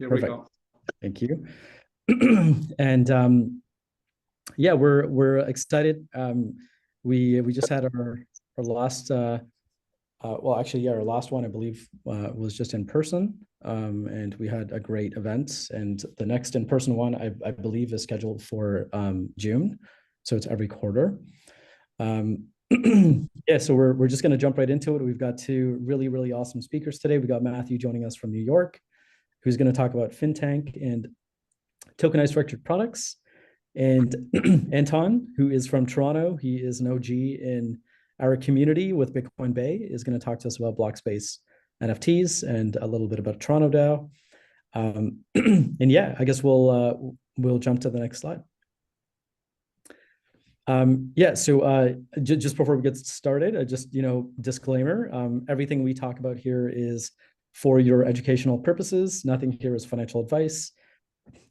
Here Perfect. we go. Thank you. And yeah, we're excited. We just had our last well, actually, yeah, our last one I believe was just in person, and we had a great event. And the next in-person one I believe is scheduled for June, so it's every quarter. Yeah, so we're just going to jump right into it. We've got two really awesome speakers today. We got Matthew joining us from New York, who's going to talk about FinTech and tokenized structured products, and Antoine, who is from Toronto. He is an OG in our community with Bitcoin Bay, is going to talk to us about block space NFTs and a little bit about Toronto DAO. And yeah, I guess we'll jump to the next slide. Yeah, so just before we get started, just, disclaimer, everything we talk about here is for your educational purposes. Nothing here is financial advice.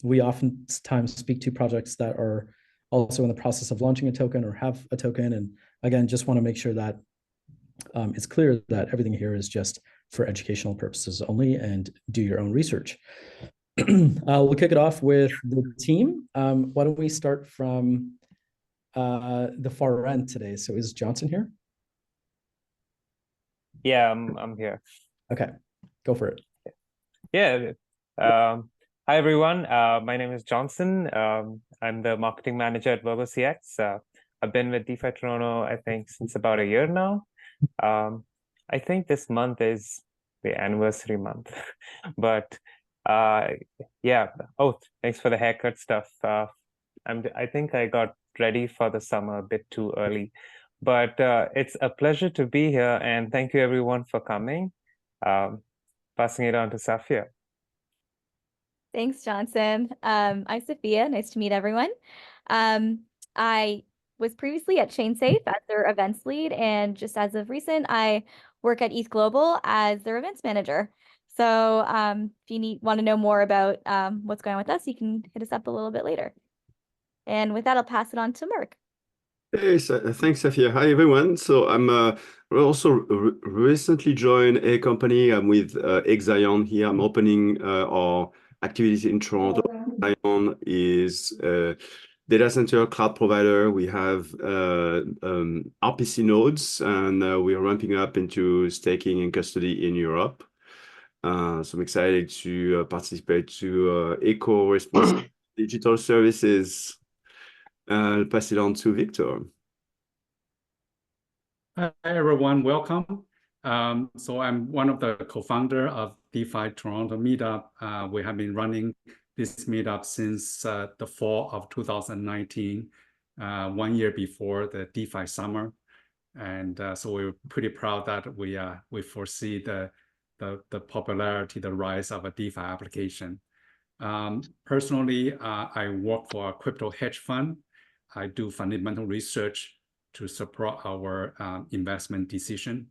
We oftentimes speak to projects that are also in the process of launching a token or have a token. And again, just want to make sure that it's clear that everything here is just for educational purposes only, and do your own research. We'll kick it off with the team. Why don't we start from the far end today? So is Johnson here? Yeah, I'm here. Okay, go for it. Yeah. Hi, everyone. My name is Johnson. I'm the marketing manager at dYdX. I've been with DeFi Toronto, I think, since about a year now. I think this month is the anniversary month. But yeah. Oh, thanks for the haircut stuff. I think I got ready for the summer a bit too early. But it's a pleasure to be here, and thank you, everyone, for coming. Passing it on to Safia. Thanks, Johnson. I'm Sophia. Nice to meet everyone. I was previously at ChainSafe as their events lead, and just as of recent, I work at ETH Global as their events manager. So if you want to know more about what's going on with us, you can hit us up a little bit later. And with that, I'll pass it on to Mark. Hey, thanks, Safia. Hi, everyone. So I'm also recently joined a company. I'm with Exion here. I'm opening our activities in Toronto. Exion is a data center cloud provider. We have RPC nodes, and we are ramping up into staking and custody in Europe. So I'm excited to participate to eco-responsible digital services. I'll pass it on to Victor. Hi, everyone. Welcome. So I'm one of the co-founder of DeFi Toronto Meetup. We have been running this meetup since the fall of 2019, 1 year before the DeFi summer. And so we're pretty proud that we foresee the popularity, the rise of a DeFi application. Personally, I work for a crypto hedge fund. I do fundamental research to support our investment decision.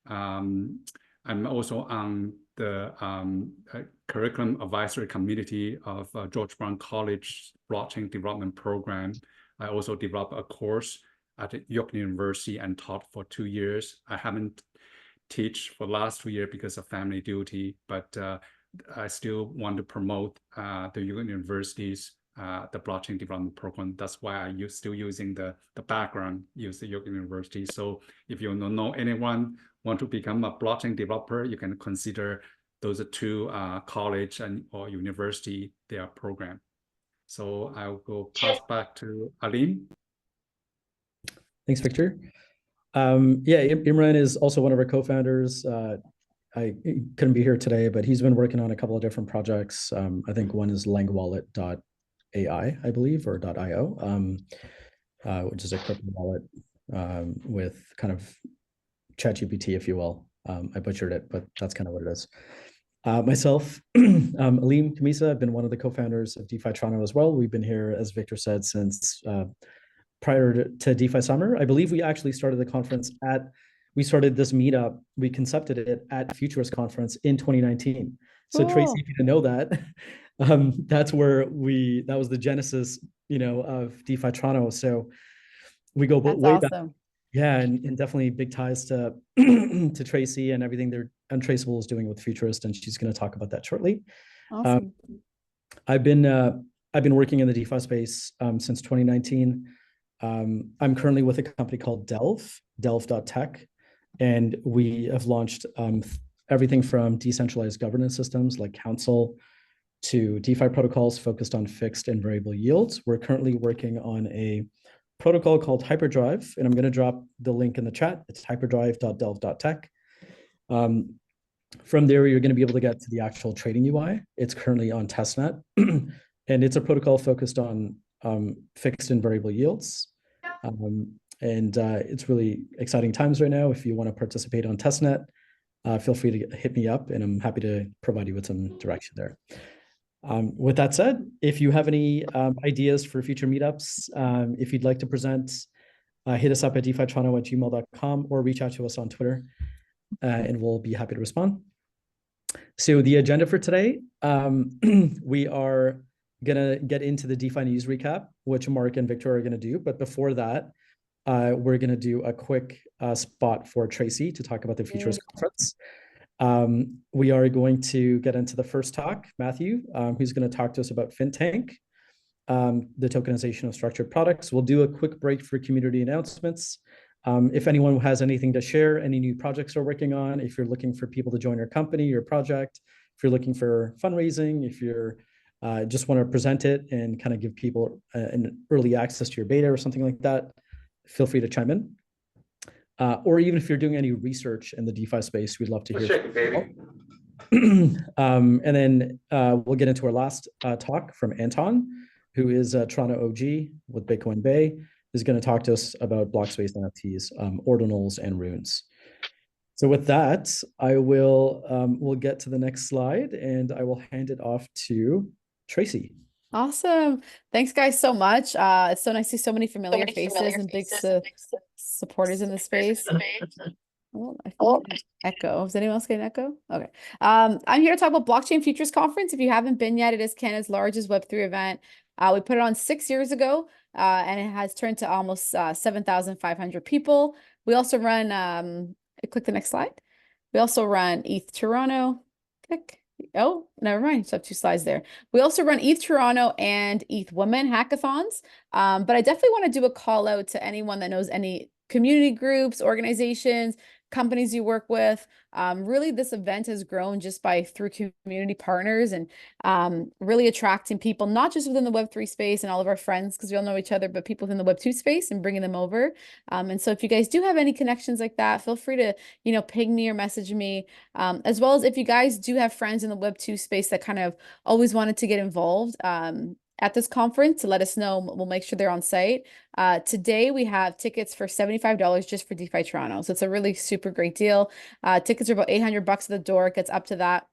I'm also on the curriculum advisory committee of George Brown College blockchain development program. I also developed a course at York University and taught for 2 years. I haven't teach for the last 2 years because of family duty, but I still want to promote the York University's the blockchain development program. That's why I still using the background, use the York University. So if you don't know anyone want to become a blockchain developer, you can consider those two college or university, their program. So I'll go pass back to Alim. Thanks, Victor. Yeah, Imran is also one of our co-founders. I couldn't be here today, but he's been working on a couple of different projects. I think one is langwallet.ai, I believe, or .io, which is a crypto wallet with kind of ChatGPT, if you will. I butchered it, but that's kind of what it is. Myself, Alim Kamisa, I've been one of the co-founders of DeFi Toronto as well. We've been here, as Victor said, since prior to DeFi Summer. I believe we actually started the conference we started this meetup, we concepted it at Futurist Conference in 2019. So cool. Tracy, if you didn't know that, that was the genesis, of DeFi Toronto. So we go way back. Yeah, and definitely big ties to to Tracy and everything Untraceable is doing with Futurist, and she's going to talk about that shortly. Awesome. I've been working in the DeFi space since 2019. I'm currently with a company called Delve.tech, and we have launched everything from decentralized governance systems like Council to DeFi protocols focused on fixed and variable yields. We're currently working on a protocol called Hyperdrive, and I'm going to drop the link in the chat. It's hyperdrive.delve.tech. From there, you're going to be able to get to the actual trading UI. It's currently on testnet, and it's a protocol focused on fixed and variable yields. It's really exciting times right now. If you want to participate on testnet, feel free to hit me up, and I'm happy to provide you with some direction there. With that said, if you have any ideas for future meetups, if you'd like to present, hit us up at defitoronto@gmail.com or reach out to us on Twitter, and we'll be happy to respond. So the agenda for today, we are going to get into the DeFi news recap, which Mark and Victor are going to do. But before that, we're going to do a quick spot for Tracy to talk about the Futures Conference. We are going to get into the first talk, Matthew, who's going to talk to us about FinTank, the tokenization of structured products. We'll do a quick break for community announcements. If anyone has anything to share, any new projects they're working on, if you're looking for people to join your company, your project, if you're looking for fundraising, if you're just want to present it and kind of give people an early access to your beta or something like that, feel free to chime in. Or even if you're doing any research in the DeFi space, we'd love to hear from you. And then we'll get into our last talk from Antoine, who is a Toronto OG with Bitcoin Bay, who's going to talk to us about block space NFTs, ordinals, and runes. So with that, I will we'll get to the next slide, and I will hand it off to Tracy. Awesome. Thanks, guys, so much. It's so nice to see so many familiar faces and big supporters in the space. Oh, I think echo. Is anyone else getting echo? Okay. I'm here to talk about Blockchain Futures Conference. If you haven't been yet, it is Canada's largest Web3 event. We put it on 6 years ago, and it has turned to almost 7,500 people. We also run, click the next slide. We also run ETH Toronto. Click. Oh, never mind. So I have 2 slides there. We also run ETH Toronto and ETH Women hackathons. But I definitely want to do a call out to anyone that knows any community groups, organizations, companies you work with. Really, this event has grown just through community partners and really attracting people, not just within the Web3 space and all of our friends, because we all know each other, but people within the Web2 space and bringing them over. And so if you guys do have any connections like that, feel free to, ping me or message me, as well as if you guys do have friends in the Web2 space that kind of always wanted to get involved at this conference, to let us know. We'll make sure they're on site. Today we have tickets for $75 just for DeFi Toronto. So it's a really super great deal. Tickets are about $800 at the door. It gets up to that.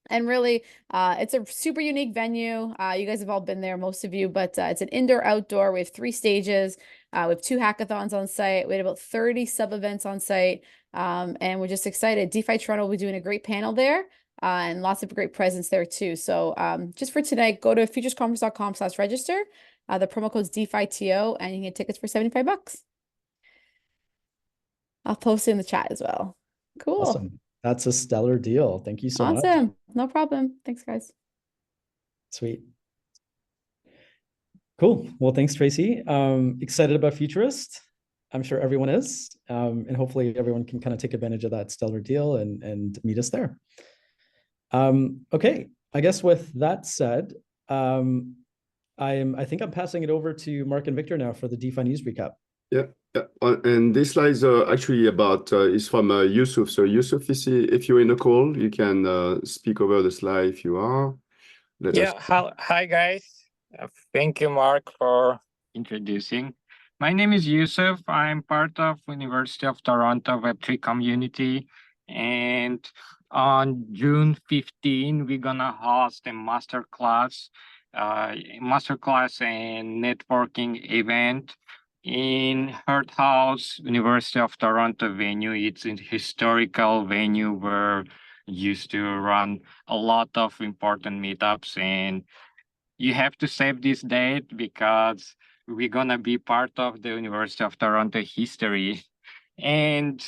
And really, it's a super unique venue. You guys have all been there, most of you, but it's an indoor outdoor. We have 3 stages. We have 2 hackathons on site. We had about 30 sub-events on site. And we're just excited. DeFi Toronto will be doing a great panel there. And lots of great presence there too. So just for tonight, go to futuresconference.com/register. The promo code is DeFiTO, and you can get tickets for $75. I'll post it in the chat as well. Cool. Awesome. That's a stellar deal. Thank you so much. Awesome. No problem. Thanks, guys. Sweet. Cool. Well, thanks, Tracy. Excited about Futurist. I'm sure everyone is. And hopefully everyone can kind of take advantage of that stellar deal and meet us there. Okay, I guess with that said, I think I'm passing it over to Mark and Victor now for the DeFi news recap. Yeah. And this slide is actually about is from Yusuf. So Yusuf, if you're in a call, you can speak over the slide if you are. Hi guys. Thank you, Mark, for introducing. My name is Yusuf. I'm part of University of Toronto Web3 community, and on June 15, we're gonna host a masterclass and networking event in Heart House, University of Toronto venue. It's a historical venue where we used to run a lot of important meetups, and you have to save this date because we're gonna be part of the University of Toronto history. And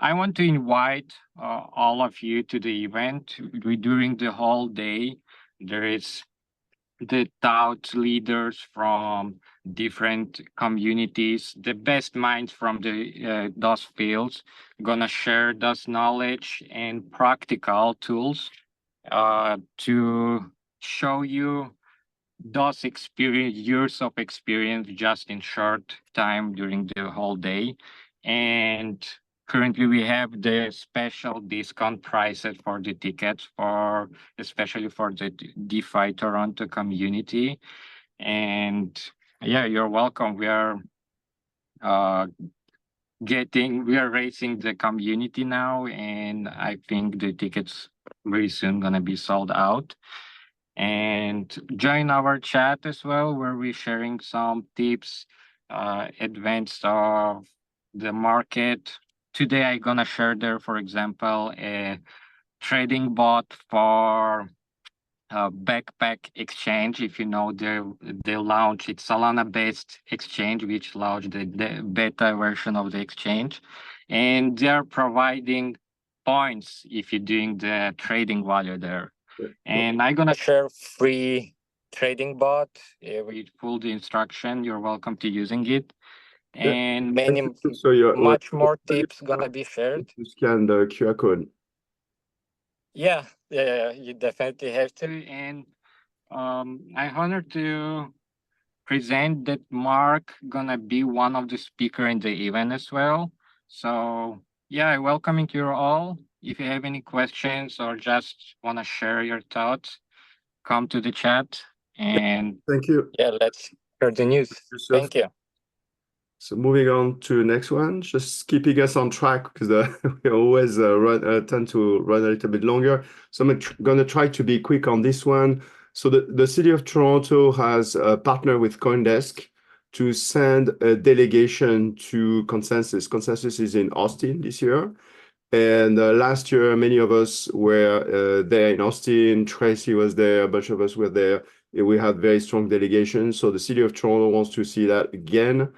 I want to invite all of you to the event. During the whole day, There is the thought leaders from different communities, the best minds from those fields, gonna share those knowledge and practical tools to show you those years of experience just in short time during the whole day. And currently we have the special discount prices for the tickets especially for the DeFi Toronto community. And yeah, you're welcome. We are raising the community now, and I think the tickets very soon gonna be sold out. And join our chat as well, where we're sharing some tips, advanced of the market. Today I'm gonna share there, for example, a trading bot for backpack exchange. If you know, they launched, it's Solana based exchange, which launched the beta version of the exchange, and they're providing points if you're doing the trading value there. And I'm gonna share free trading bot with full the instruction. You're welcome to using it, and much more tips gonna be shared. You scan the QR code. Yeah, you definitely have to. And I'm honored to present that Mark gonna be one of the speaker in the event as well. So yeah, welcoming you all. If you have any questions or just wanna share your thoughts, come to the chat. And thank you. Yeah, let's hear the news. Thank you. So moving on to the next one, just keeping us on track because we always tend to run a little bit longer. So I'm going to try to be quick on this one. So the City of Toronto has partnered with CoinDesk to send a delegation to Consensus. Consensus is in Austin this year. And last year, many of us were there in Austin. Tracy was there. A bunch of us were there. We had very strong delegations. So the City of Toronto wants to see that again.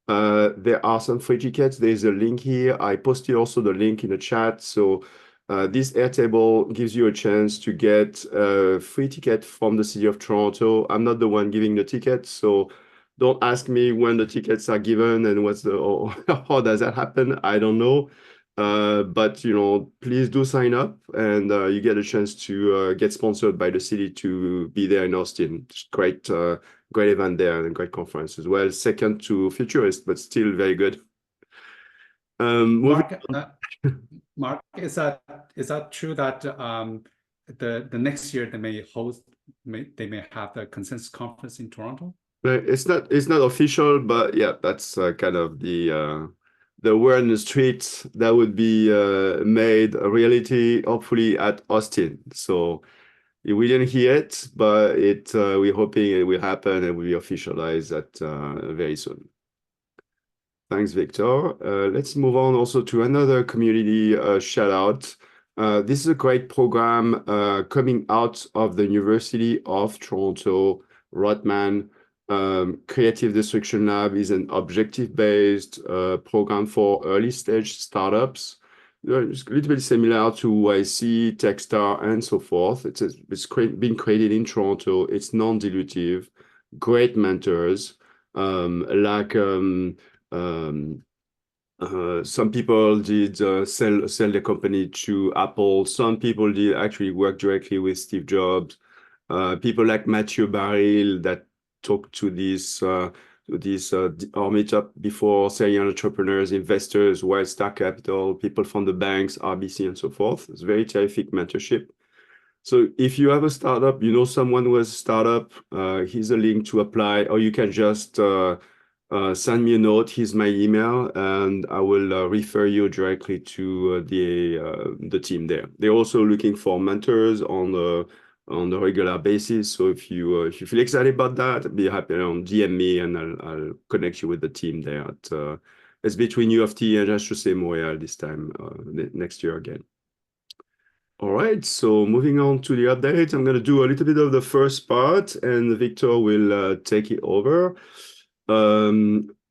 There are some free tickets. There's a link here. I posted also the link in the chat. So this Airtable gives you a chance to get a free ticket from the City of Toronto. I'm not the one giving the tickets, so don't ask me when the tickets are given and or how does that happen. I don't know. But please do sign up, and you get a chance to get sponsored by the city to be there in Austin. It's great event there and a great conference as well. Second to Futurist, but still very good. Mark, is that true that the next year they may have the Consensus conference in Toronto? It's not official, but yeah, that's kind of the word in the streets that would be made a reality, hopefully at Austin. So we didn't hear it, but we're hoping it will happen and will be officialized very soon. Thanks, Victor. Let's move on also to another community shout out. This is a great program coming out of the University of Toronto, Rotman. Creative Destruction Lab is an objective-based program for early-stage startups. It's a little bit similar to YC, Techstar, and so forth. It's been created in Toronto. It's non-dilutive, great mentors. Some people did sell their company to Apple. Some people did actually work directly with Steve Jobs. People like Mathieu Baril that talked to our meetup before, serial entrepreneurs, investors, Wildstar Capital, people from the banks, RBC, and so forth. It's very terrific mentorship. So if you have a startup, someone who has a startup, here's a link to apply, or you can just send me a note. Here's my email, and I will refer you directly to the team there. They're also looking for mentors on a regular basis. So if you feel excited about that, be happy to DM me, and I'll connect you with the team there. It's between U of T and HEC Montréal this time next year again. All right, so moving on to the update, I'm going to do a little bit of the first part, and Victor will take it over.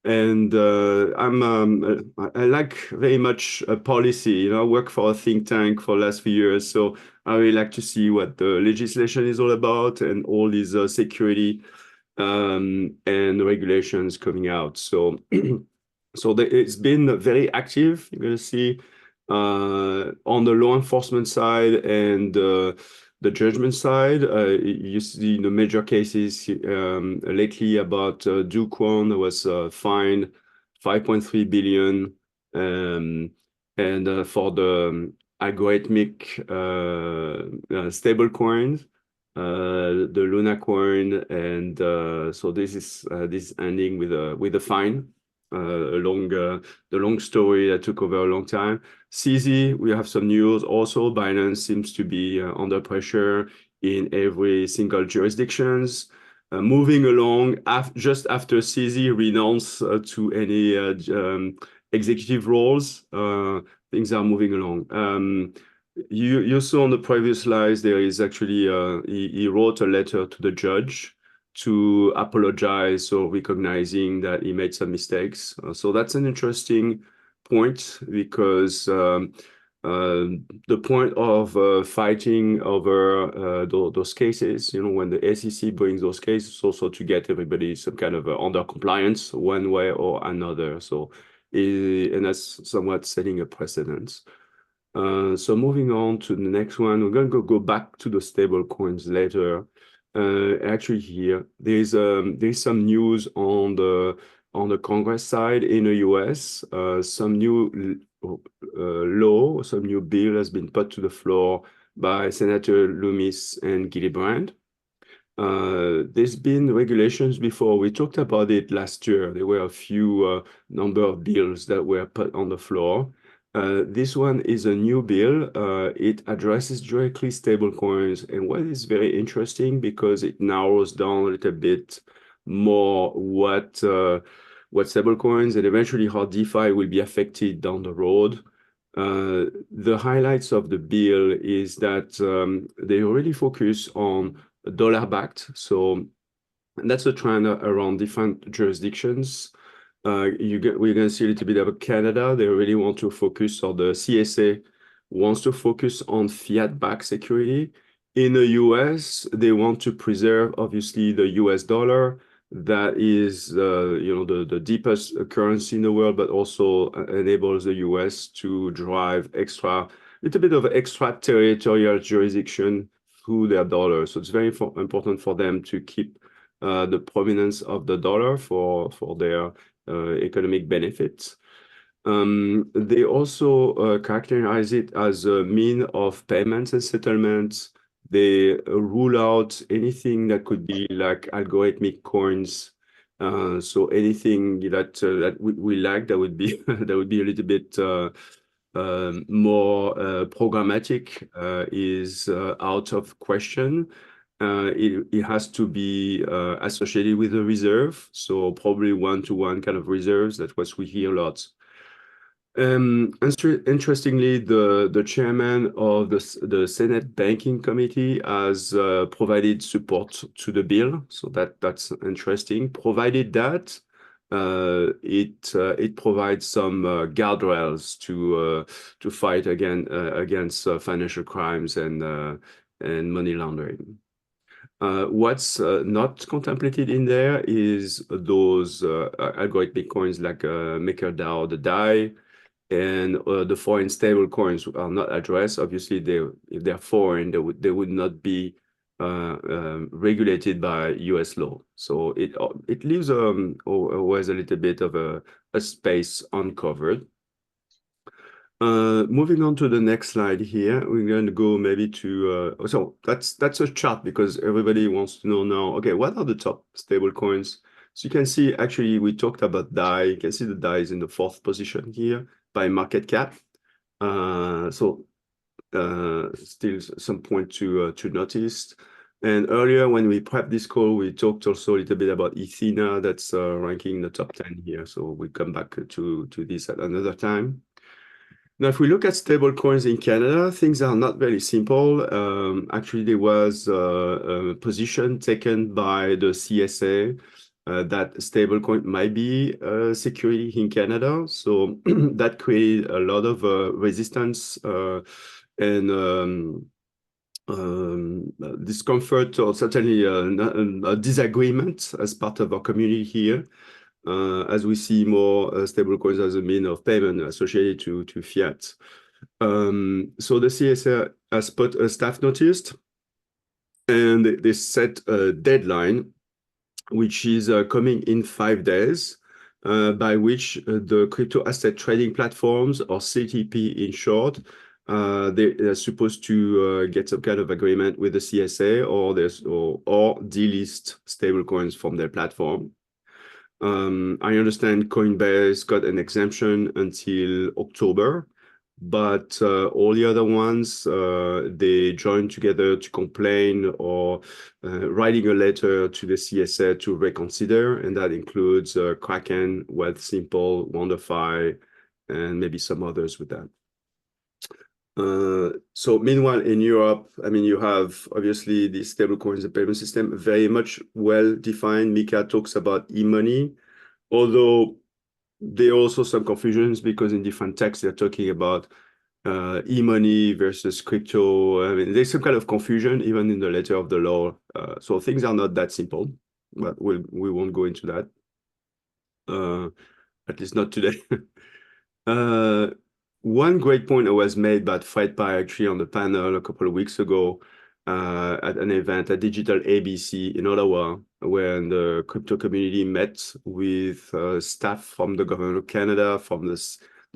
And I like very much policy. You know, I work for a think tank for the last few years, so I really like to see what the legislation is all about and all these security and regulations coming out. So, it's been very active. You're going to see on the law enforcement side and the judgment side. You see the major cases lately about Do Kwon was fined 5.3 billion, and for the algorithmic stable coins, the Luna coin, and so this is ending with a fine. The long story that took over a long time. CZ, we have some news also. Binance seems to be under pressure in every single jurisdictions. Moving along, just after CZ renounced to any executive roles, things are moving along. You saw on the previous slides, there is actually, he wrote a letter to the judge to apologize, so recognizing that he made some mistakes. So that's an interesting point, because the point of fighting over those cases, you know, when the SEC brings those cases, also to get everybody some kind of under compliance one way or another. So, and that's somewhat setting a precedent. So moving on to the next one, we're going to go back to the stable coins later. Actually, here there's some news on the Congress side in the US. Some new law, some new bill has been put to the floor by Senator Loomis and Gillibrand. There's been regulations before. We talked about it last year. There were a few number of bills that were put on the floor. This one is a new bill. It addresses directly stablecoins, and what is very interesting, because it narrows down a little bit more what stablecoins and eventually how DeFi will be affected down the road. The highlights of the bill is that they already focus on dollar-backed. So that's a trend around different jurisdictions. We're going to see a little bit about Canada. They really want to focus, or the CSA wants to focus on fiat-backed security. In the US, they want to preserve, obviously, the US dollar. That is, the deepest currency in the world, but also enables the US to drive little bit of extraterritorial jurisdiction through their dollar. So it's very important for them to keep the prominence of the dollar for their economic benefits. They also characterize it as a mean of payments and settlements. They rule out anything that could be like algorithmic coins. So anything that we like, that would be that would be a little bit more programmatic is out of question. It has to be associated with a reserve, so probably one-to-one kind of reserves. That's what we hear a lot. Interestingly, the chairman of the Senate Banking Committee has provided support to the bill, so that's interesting. Provided that it provides some guardrails to fight against financial crimes and money laundering. What's not contemplated in there is those algorithmic coins like MakerDAO, the DAI, and the foreign stable coins are not addressed. Obviously, if they're foreign, they would not be regulated by US law. So it leaves always a little bit of a space uncovered. Moving on to the next slide here, we're going to go maybe to so that's a chart, because everybody wants to know now, okay, what are the top stable coins? So you can see, actually, we talked about DAI. You can see the DAI is in the 4th position here by market cap. So still some point to notice. And earlier, when we prepped this call, we talked also a little bit about Ethena. That's ranking in the top 10 here. So we'll come back to this at another time. Now, if we look at stable coins in Canada, things are not very simple. Actually, there was a position taken by the CSA that stablecoin might be security in Canada. So that created a lot of resistance and discomfort, or certainly a disagreement as part of our community here, as we see more stablecoins as a mean of payment associated to fiat. So the CSA has put a staff notice, and they set a deadline, which is coming in 5 days, by which the crypto asset trading platforms, or CTP in short, they're supposed to get some kind of agreement with the CSA or delist stablecoins from their platform. I understand Coinbase got an exemption until October, but all the other ones, they joined together to complain or writing a letter to the CSA to reconsider, and that includes Kraken, Wealthsimple, WonderFi, and maybe some others with that. So meanwhile, in Europe, I mean, you have obviously the stablecoins, the payment system, very much well defined. Mika talks about e-money, although there are also some confusions because in different texts they're talking about e-money versus crypto. I mean, there's some kind of confusion even in the letter of the law. So things are not that simple, but we won't go into that. At least not today. One great point that was made by Fred Pye actually on the panel a couple of weeks ago at an event at Digital ABC in Ottawa, where the crypto community met with staff from the government of Canada, from the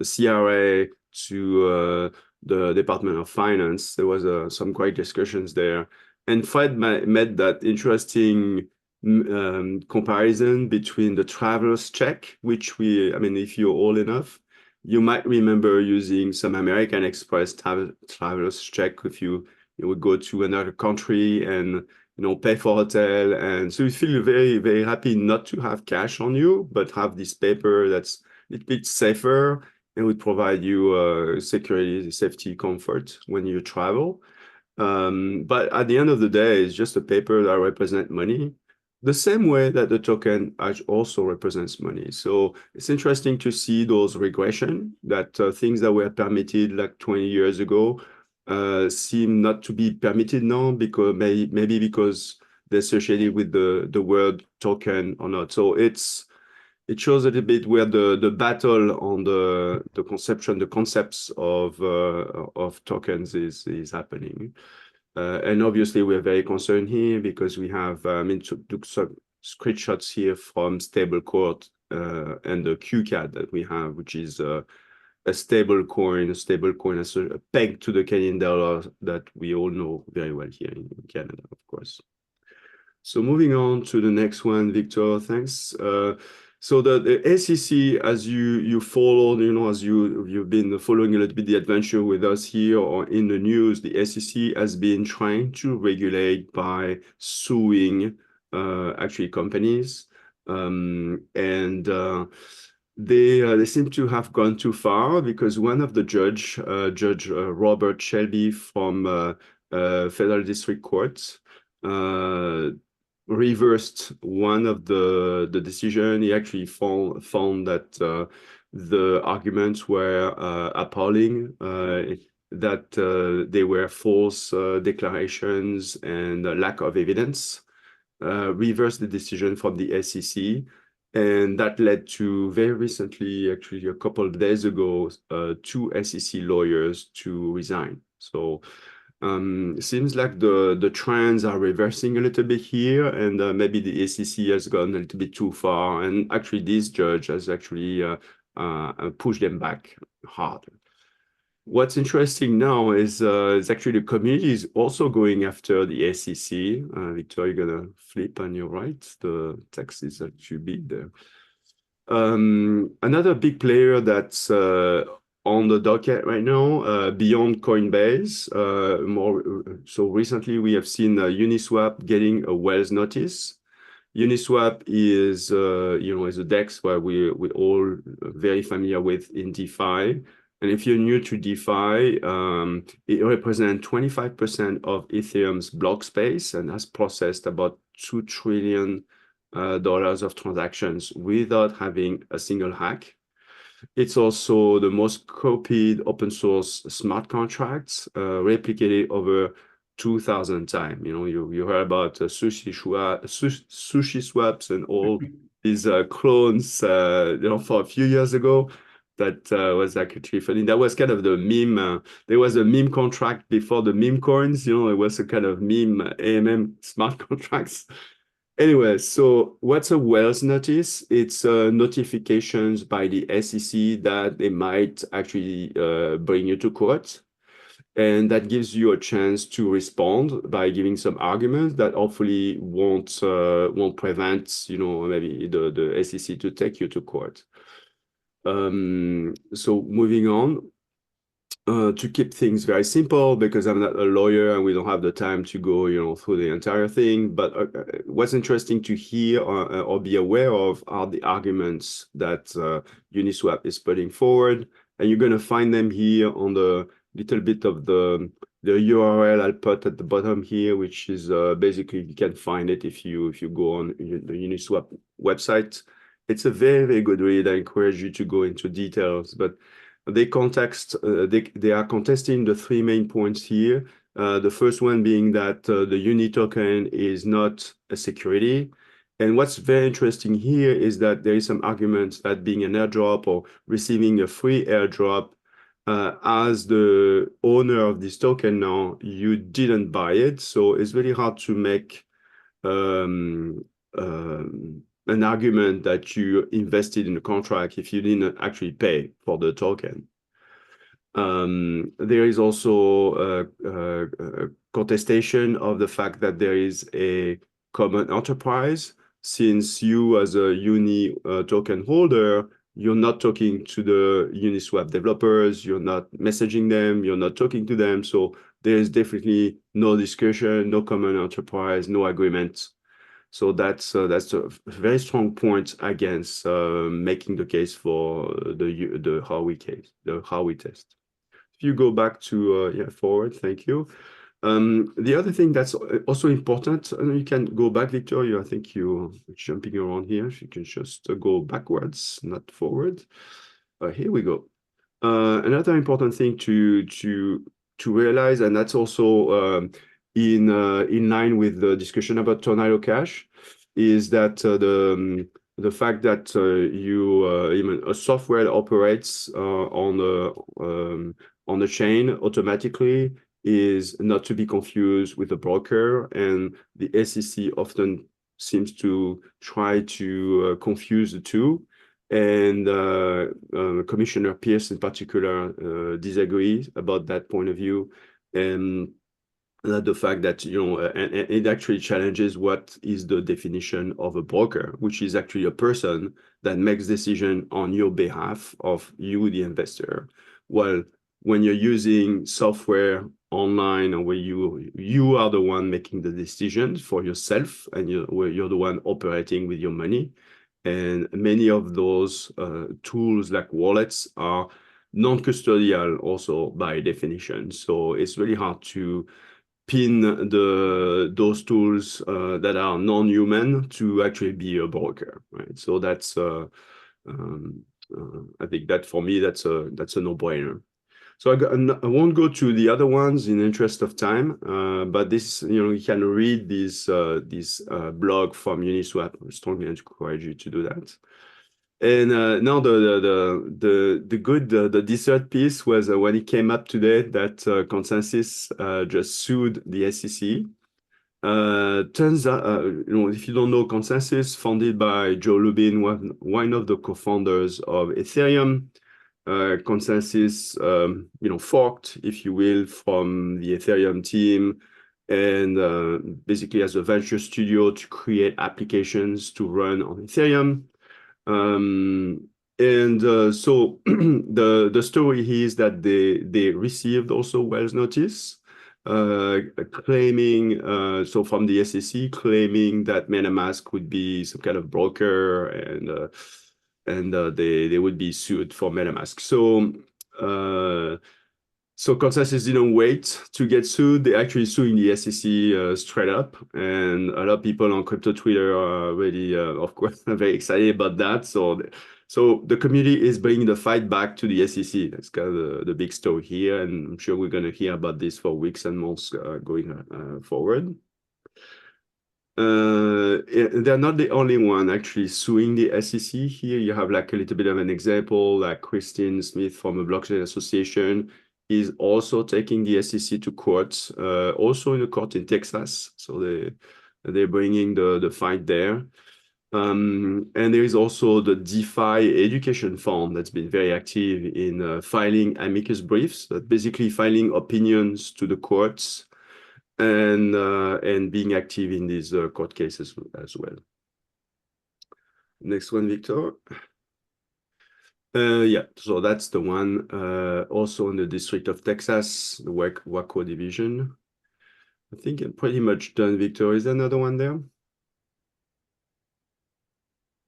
CRA to the Department of Finance. There was some great discussions there. And Fred made that interesting comparison between the traveler's check, which I mean, if you're old enough, you might remember using some American Express traveler's check if you would go to another country and pay for hotel, and so you feel very, very happy not to have cash on you, but have this paper that's a little bit safer and would provide you security, safety, comfort when you travel. But at the end of the day, it's just a paper that represents money, the same way that the token also represents money. So it's interesting to see those regression, that things that were permitted like 20 years ago seem not to be permitted now, because maybe because they're associated with the word token or not. So it shows a little bit where the battle on the concepts of tokens is happening. And obviously, we're very concerned here because we have, took some screenshots here from Stablecoin and the QCAD that we have, which is a stablecoin as pegged to the Canadian dollar that we all know very well here in Canada, of course. So moving on to the next one, Victor, thanks. So the SEC, as you followed, as you've been following a little bit the adventure with us here or in the news, the SEC has been trying to regulate by suing actually companies, and they seem to have gone too far, because one of the Judge Robert Shelby from Federal District Court reversed one of the decision. He actually found that the arguments were appalling, that they were false declarations and lack of evidence. Reversed the decision from the SEC, and that led to very recently, actually a couple of days ago, 2 SEC lawyers to resign. So it seems like the trends are reversing a little bit here, and maybe the SEC has gone a little bit too far, and actually this judge has actually pushed them back hard. What's interesting now is actually the community is also going after the SEC. Victor, you're gonna flip on your right. The text is actually big there. Another big player that's on the docket right now, beyond Coinbase, so recently we have seen Uniswap getting a Wells notice. Uniswap is is a DEX where we're all very familiar with in DeFi. And if you're new to DeFi, it represents 25% of Ethereum's block space and has processed about $2 trillion dollars of transactions without having a single hack. It's also the most copied open source smart contracts, replicated over 2,000 times. You know, you heard about sushi swaps and all these clones, you know, for a few years ago. That was actually funny. That was kind of the meme. There was a meme contract before the meme coins. You know, it was a kind of meme AMM smart contracts. Anyway, so what's a Wells notice? It's notifications by the SEC that they might actually bring you to court. And that gives you a chance to respond by giving some arguments that hopefully won't prevent, you know, maybe the SEC to take you to court. So moving on. To keep things very simple, because I'm not a lawyer and we don't have the time to go, you know, through the entire thing. But what's interesting to hear or be aware of are the arguments that Uniswap is putting forward, and you're going to find them here on the little bit of the URL I'll put at the bottom here, which is basically you can find it if you go on the Uniswap website. It's a very, very good read. I encourage you to go into details, but they are contesting the three main points here. The first one being that the Uni token is not a security. And what's very interesting here is that there is some arguments that being an airdrop or receiving a free airdrop, as the owner of this token now, you didn't buy it. So it's very hard to make an argument that you invested in the contract if you didn't actually pay for the token. There is also a contestation of the fact that there is a common enterprise. Since you as a Uni token holder, you're not talking to the Uniswap developers, you're not messaging them, you're not talking to them. So there's definitely no discussion, no common enterprise, no agreement. So that's a very strong point against making the case for the Howey case, the Howey test. If you go back to forward, thank you. The other thing that's also important, and you can go back, Victor. I think you're jumping around here. If you can just go backwards, not forward. Here we go. Another important thing to realize, and that's also in line with the discussion about Tornado Cash, is that the fact that even a software that operates on the chain automatically is not to be confused with a broker, and the SEC often seems to try to confuse the two. And Commissioner Pierce in particular disagrees about that point of view, and the fact that, you know, and it actually challenges what is the definition of a broker, which is actually a person that makes decision on your behalf of you, the investor. Well, when you're using software online and where you are the one making the decisions for yourself, and you're the one operating with your money. And many of those tools like wallets are non-custodial also by definition. So it's really hard to pin those tools that are non-human to actually be a broker, right? So that's I think that for me that's a no-brainer. So I won't go to the other ones in interest of time, but this, you know, you can read this blog from Uniswap. I strongly encourage you to do that. And now the dessert piece was when it came up today that Consensus just sued the SEC. Turns out, you know, if you don't know, Consensus, founded by Joe Lubin, one of the co-founders of Ethereum. Consensus, you know, forked, if you will, from the Ethereum team, and basically as a venture studio to create applications to run on Ethereum. So the story is that they received also Wells notice, claiming so from the SEC, claiming that MetaMask would be some kind of broker, and they would be sued for MetaMask. So So Consensus didn't wait to get sued. They actually suing the SEC straight up, and a lot of people on crypto Twitter are really, of course, very excited about that. So the community is bringing the fight back to the SEC. That's kind of the big story here, and I'm sure we're going to hear about this for weeks and months going forward. They're not the only one actually suing the SEC. Here you have like a little bit of an example, like Christine Smith from a blockchain association is also taking the SEC to court, also in a court in Texas. So they're bringing the fight there. And there is also the DeFi Education Fund that's been very active in filing amicus briefs, that basically filing opinions to the courts and being active in these court cases as well. Next one, Victor. Yeah, so that's the one also in the District of Texas, the Waco division. I think I'm pretty much done, Victor. Is there another one there?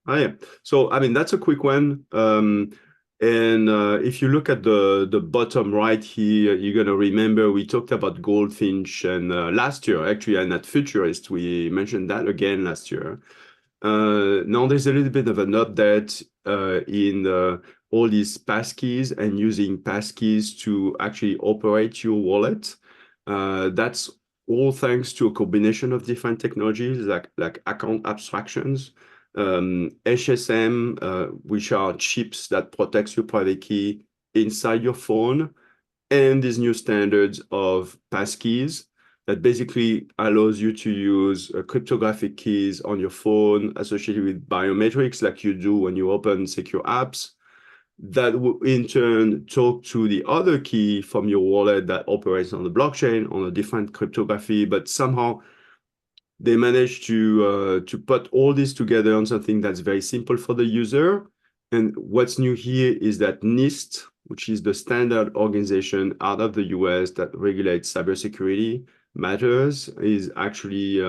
Ah, yeah. So, I mean, that's a quick one. And if you look at the bottom right here, you're going to remember we talked about Goldfinch and last year, actually, and at Futurist, we mentioned that again last year. Now there's a little bit of an update in all these passkeys and using passkeys to actually operate your wallet. That's all thanks to a combination of different technologies like account abstractions, HSM, which are chips that protects your private key inside your phone, and these new standards of passkeys that basically allows you to use cryptographic keys on your phone associated with biometrics like you do when you open secure apps that will in turn talk to the other key from your wallet that operates on the blockchain on a different cryptography, but somehow they managed to put all this together on something that's very simple for the user. And what's new here is that NIST, which is the standard organization out of the US that regulates cybersecurity matters, is actually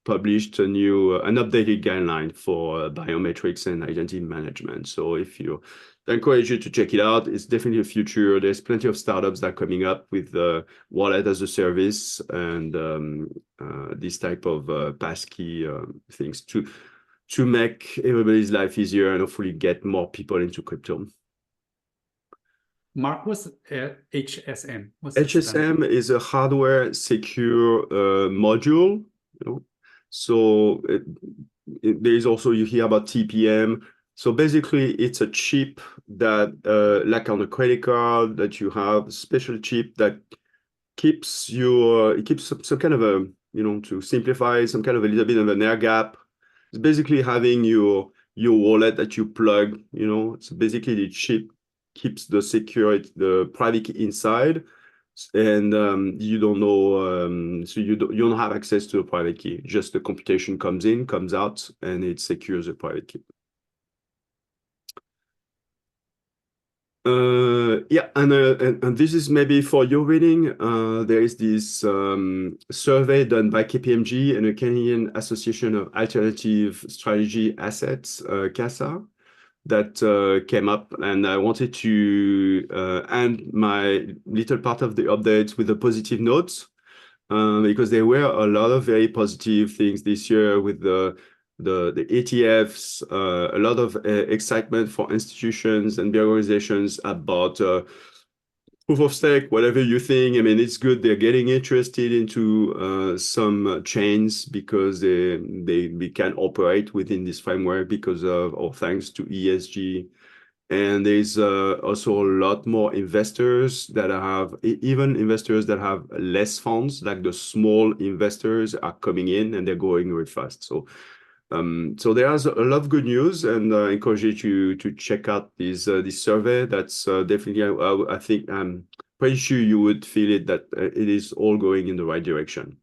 published an updated guideline for biometrics and identity management. So I encourage you to check it out. It's definitely a future. There's plenty of startups that are coming up with wallet as a service and this type of passkey things to make everybody's life easier and hopefully get more people into crypto. Mark, what's HSM? HSM is a hardware secure module. So there is also, you hear about TPM. So basically, it's a chip that, like on a credit card, that you have a special chip that keeps some kind of a, to simplify, some kind of a little bit of an air gap. It's basically having your wallet that you plug, so basically the chip keeps the private key inside, and you don't know, so you don't have access to the private key. Just the computation comes in, comes out, and it secures the private key. Yeah, and this is maybe for your reading. There is this survey done by KPMG and the Canadian Association of Alternative Strategy Assets, CASA, that came up, and I wanted to end my little part of the updates with a positive note, because there were a lot of very positive things this year with the ETFs, a lot of excitement for institutions and big organizations about proof of stake, whatever you think. I mean, it's good. They're getting interested into some chains because they can operate within this framework because of, or thanks to ESG. And there's also a lot more investors that have, even investors that have less funds, like the small investors are coming in and they're growing really fast. So there's a lot of good news, and I encourage you to check out this survey. That's definitely, I think, I'm pretty sure you would feel it, that it is all going in the right direction.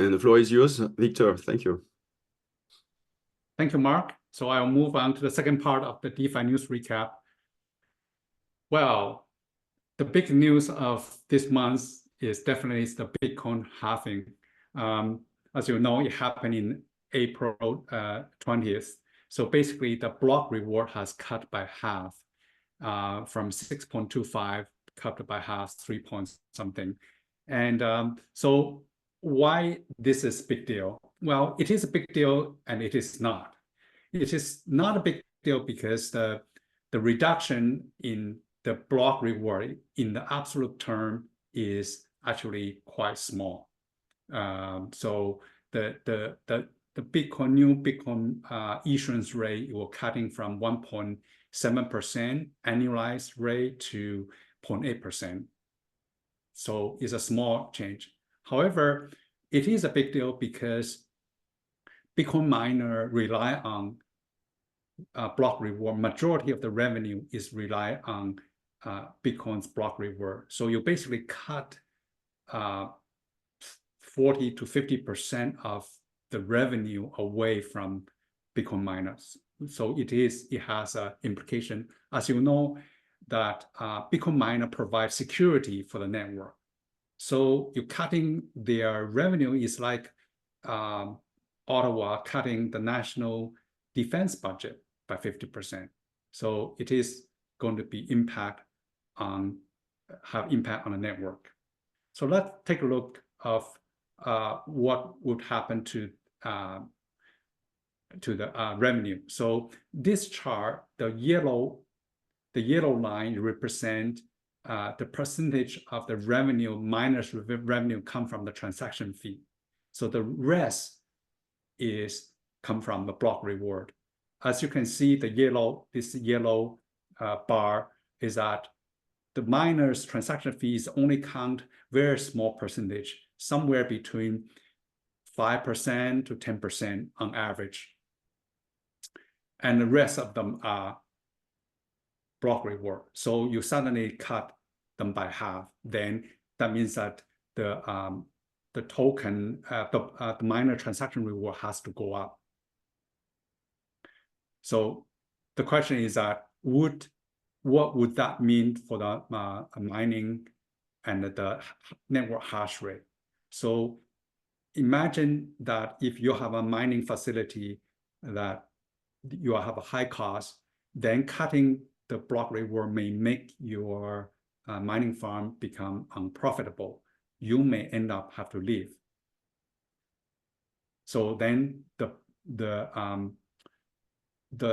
And the floor is yours, Victor. Thank you. Thank you, Mark. So I'll move on to the second part of the DeFi news recap. Well, the big news of this month is definitely the Bitcoin halving. As you know, it happened in April 20th. So basically, the block reward has cut by half. from 6.25 cut by half, 3 point something. And so why this is big deal? Well, it is a big deal and it is not. It is not a big deal because the reduction in the block reward in the absolute term is actually quite small. So the Bitcoin, new Bitcoin issuance rate will cutting from 1.7% annualized rate to 0.8%. So it's a small change. However, it is a big deal because Bitcoin miner rely on block reward. Majority of the revenue is rely on Bitcoin's block reward. So you basically cut 40 to 50% of the revenue away from Bitcoin miners. So it has an implication, as you know, that Bitcoin miner provides security for the network. So you're cutting their revenue is like Ottawa cutting the national defense budget by 50%. So it is going to be have impact on the network. So let's take a look of what would happen to the revenue. So this chart, the yellow line represent the percentage of the revenue minus revenue come from the transaction fee. So the rest is come from the block reward. As you can see, this yellow bar is that the miner's transaction fees only count very small percentage, somewhere between 5% to 10% on average. And the rest of them are block reward. So you suddenly cut them by half. Then that means that the token, the miner transaction reward has to go up. So the question is that what would that mean for the mining and the network hash rate? So imagine that if you have a mining facility that you have a high cost, then cutting the block reward may make your mining farm become unprofitable. You may end up have to leave. So then the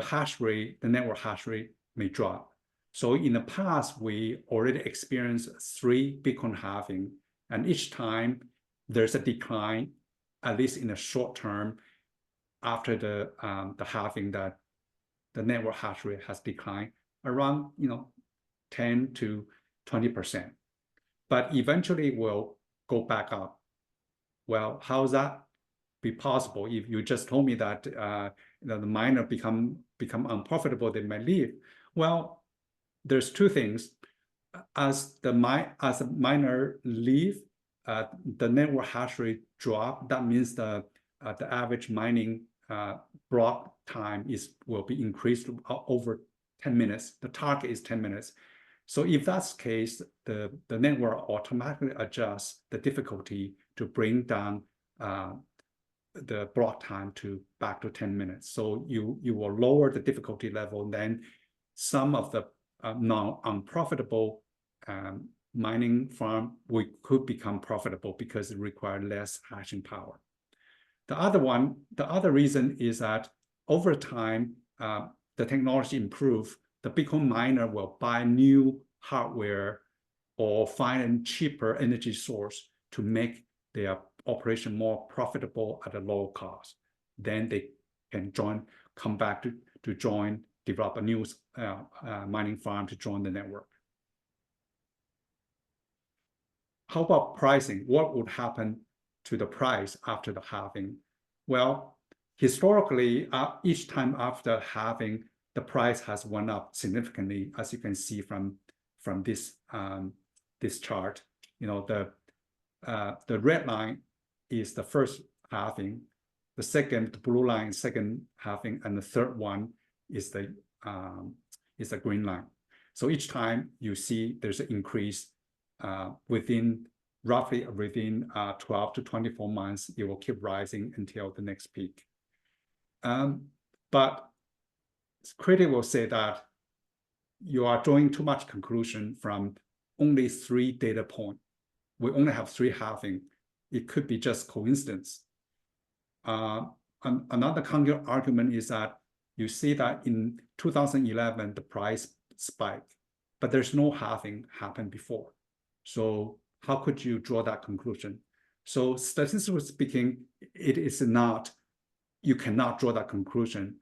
hash rate, the network hash rate may drop. So in the past, we already experienced 3 Bitcoin halving, and each time there's a decline, at least in the short term, after the halving, that the network hash rate has declined around 10 to 20%, but eventually will go back up. Well, how is that be possible? If you just told me that the miner become unprofitable, they might leave. Well, there's two things. As the miner leave, the network hash rate drop. That means the average mining block time will be increased to over 10 minutes. The target is 10 minutes. So if that's the case, the network automatically adjusts the difficulty to bring down the block time back to 10 minutes. So you will lower the difficulty level, and then some of the non-unprofitable mining farm could become profitable because it requires less hashing power. The other reason is that over time, the technology improves. The Bitcoin miner will buy new hardware or find a cheaper energy source to make their operation more profitable at a lower cost. Then they can come back to develop a new mining farm to join the network. How about pricing? What would happen to the price after the halving? Well, historically, each time after halving, the price has went up significantly, as you can see from this chart. The red line is the first halving, the blue line is second halving, and the third one is the green line. So each time you see there's an increase roughly within 12 to 24 months, it will keep rising until the next peak. But critics will say that you are drawing too much conclusion from only 3 data points. We only have 3 halving. It could be just coincidence. Another counter argument is that you see that in 2011, the price spiked, but there's no halving happened before. So how could you draw that conclusion? So statistically speaking, it is not, you cannot draw that conclusion.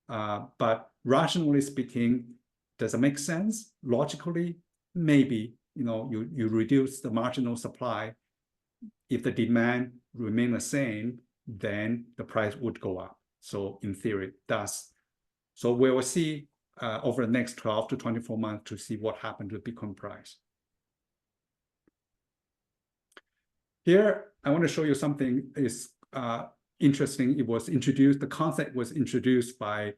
But rationally speaking, does it make sense? Logically, maybe, you reduce the marginal supply. If the demand remain the same, then the price would go up. So in theory, so we will see over the next 12 to 24 months to see what happened to the Bitcoin price. Here, I want to show you something is interesting. It was introduced, the concept was introduced by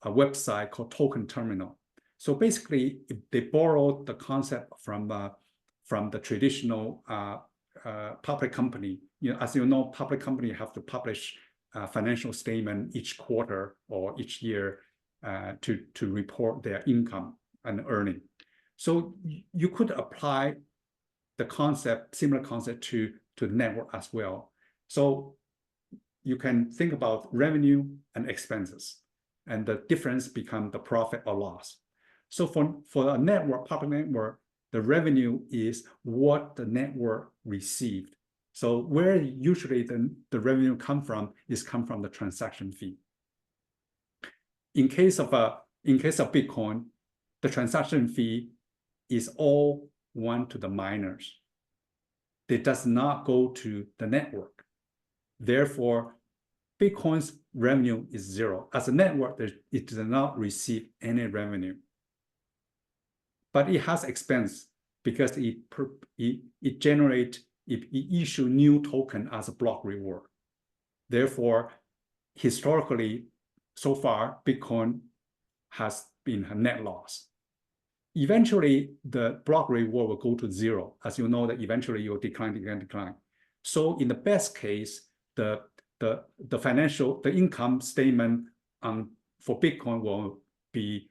a website called Token Terminal. So basically, they borrowed the concept from the traditional public company. As you know, public company have to publish financial statement each quarter or each year to report their income and earning. So you could apply the concept, similar concept to the network as well. So you can think about revenue and expenses, and the difference become the profit or loss. So for a network, public network, the revenue is what the network received. So where usually the revenue come from the transaction fee. In case of Bitcoin, the transaction fee is all one to the miners. It does not go to the network. Therefore, Bitcoin's revenue is 0. As a network, it does not receive any revenue. But it has expense because it issue new token as a block reward. Therefore, historically, so far, Bitcoin has been a net loss. Eventually, the block reward will go to 0. As you know, that eventually you'll decline. So in the best case, the income statement for Bitcoin will be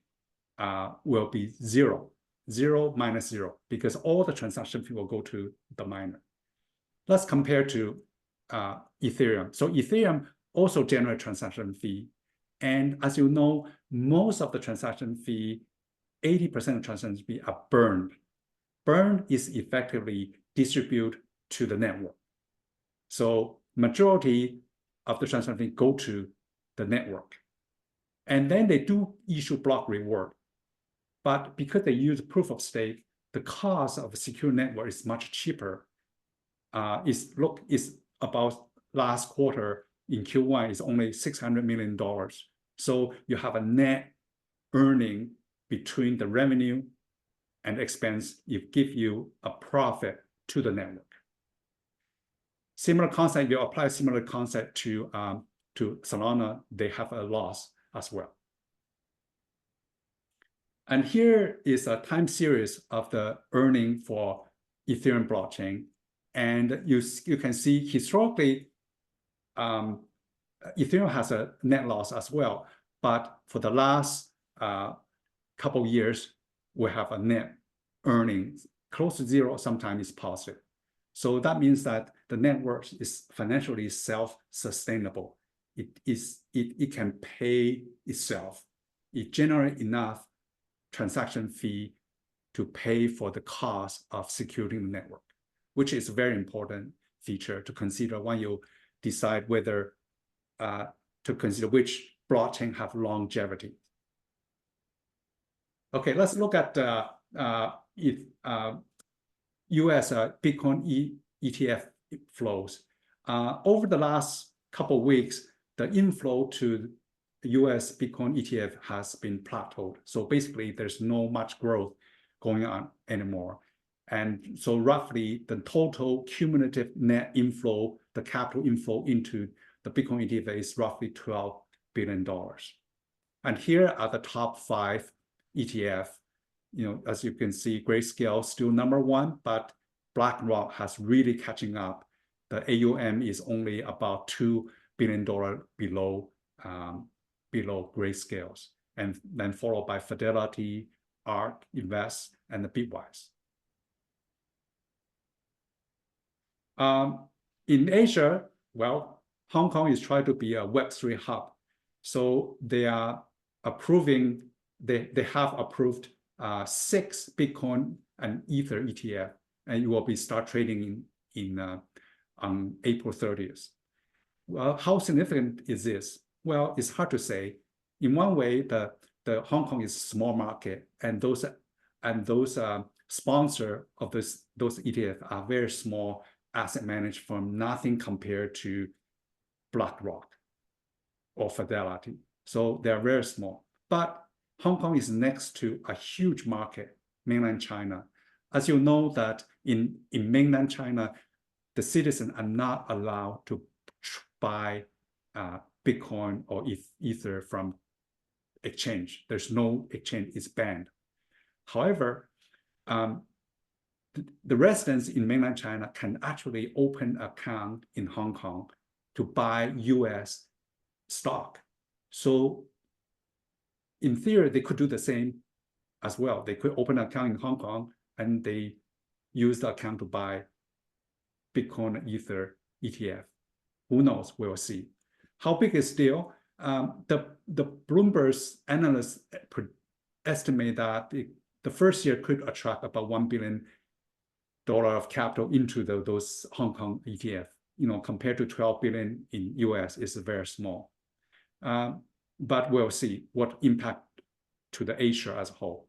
0. 0 minus 0, because all the transaction fee will go to the miner. Let's compare to Ethereum. So Ethereum also generates transaction fee. And as you know, most of the transaction fee, 80% of transaction fee are burned. Burned is effectively distributed to the network. So majority of the transaction fee go to the network. And then they do issue block reward. But because they use proof of stake, the cost of a secure network is much cheaper. Is about last quarter in Q1 is only $600 million. So you have a net earning between the revenue and expense. It gives you a profit to the network. Similar concept, you apply similar concept to Solana, they have a loss as well. And here is a time series of the earning for Ethereum blockchain. And you can see historically, Ethereum has a net loss as well. But for the last couple of years, we have a net earnings close to 0, sometimes it's positive. So that means that the network is financially self-sustainable. It can pay itself. It generates enough transaction fee to pay for the cost of securing the network, which is a very important feature to consider when you decide whether to consider which blockchain have longevity. Okay, let's look at US Bitcoin ETF flows. Over the last couple of weeks, the inflow to the US Bitcoin ETF has been plateaued. So basically, there's no much growth going on anymore. And so roughly the total cumulative net inflow, the capital inflow into the Bitcoin ETF is roughly $12 billion. And here are the top 5 ETF. As you can see, Grayscale still number 1, but BlackRock has really catching up. The AUM is only about $2 billion below Grayscale's, and then followed by Fidelity, ARK, Invest, and the Bitwise. In Asia, well, Hong Kong is trying to be a Web3 hub. So they are approving, they have approved 6 Bitcoin and Ether ETF, and it will be start trading on April 30th. Well, how significant is this? Well, it's hard to say. In one way, the Hong Kong is a small market, and those sponsor of those ETF are very small asset managed firm, nothing compared to BlackRock or Fidelity. So they're very small. But Hong Kong is next to a huge market, mainland China. As you know that in mainland China, the citizens are not allowed to buy Bitcoin or Ether from exchange. There's no exchange, it's banned. However, the residents in mainland China can actually open an account in Hong Kong to buy US stock. So in theory, they could do the same as well. They could open an account in Hong Kong and they use the account to buy Bitcoin Ether ETF. Who knows? We'll see. How big is still? The Bloomberg's analysts estimate that the first year could attract about $1 billion of capital into those Hong Kong ETF. Compared to 12 billion in US is very small. But we'll see what impact to the Asia as a whole.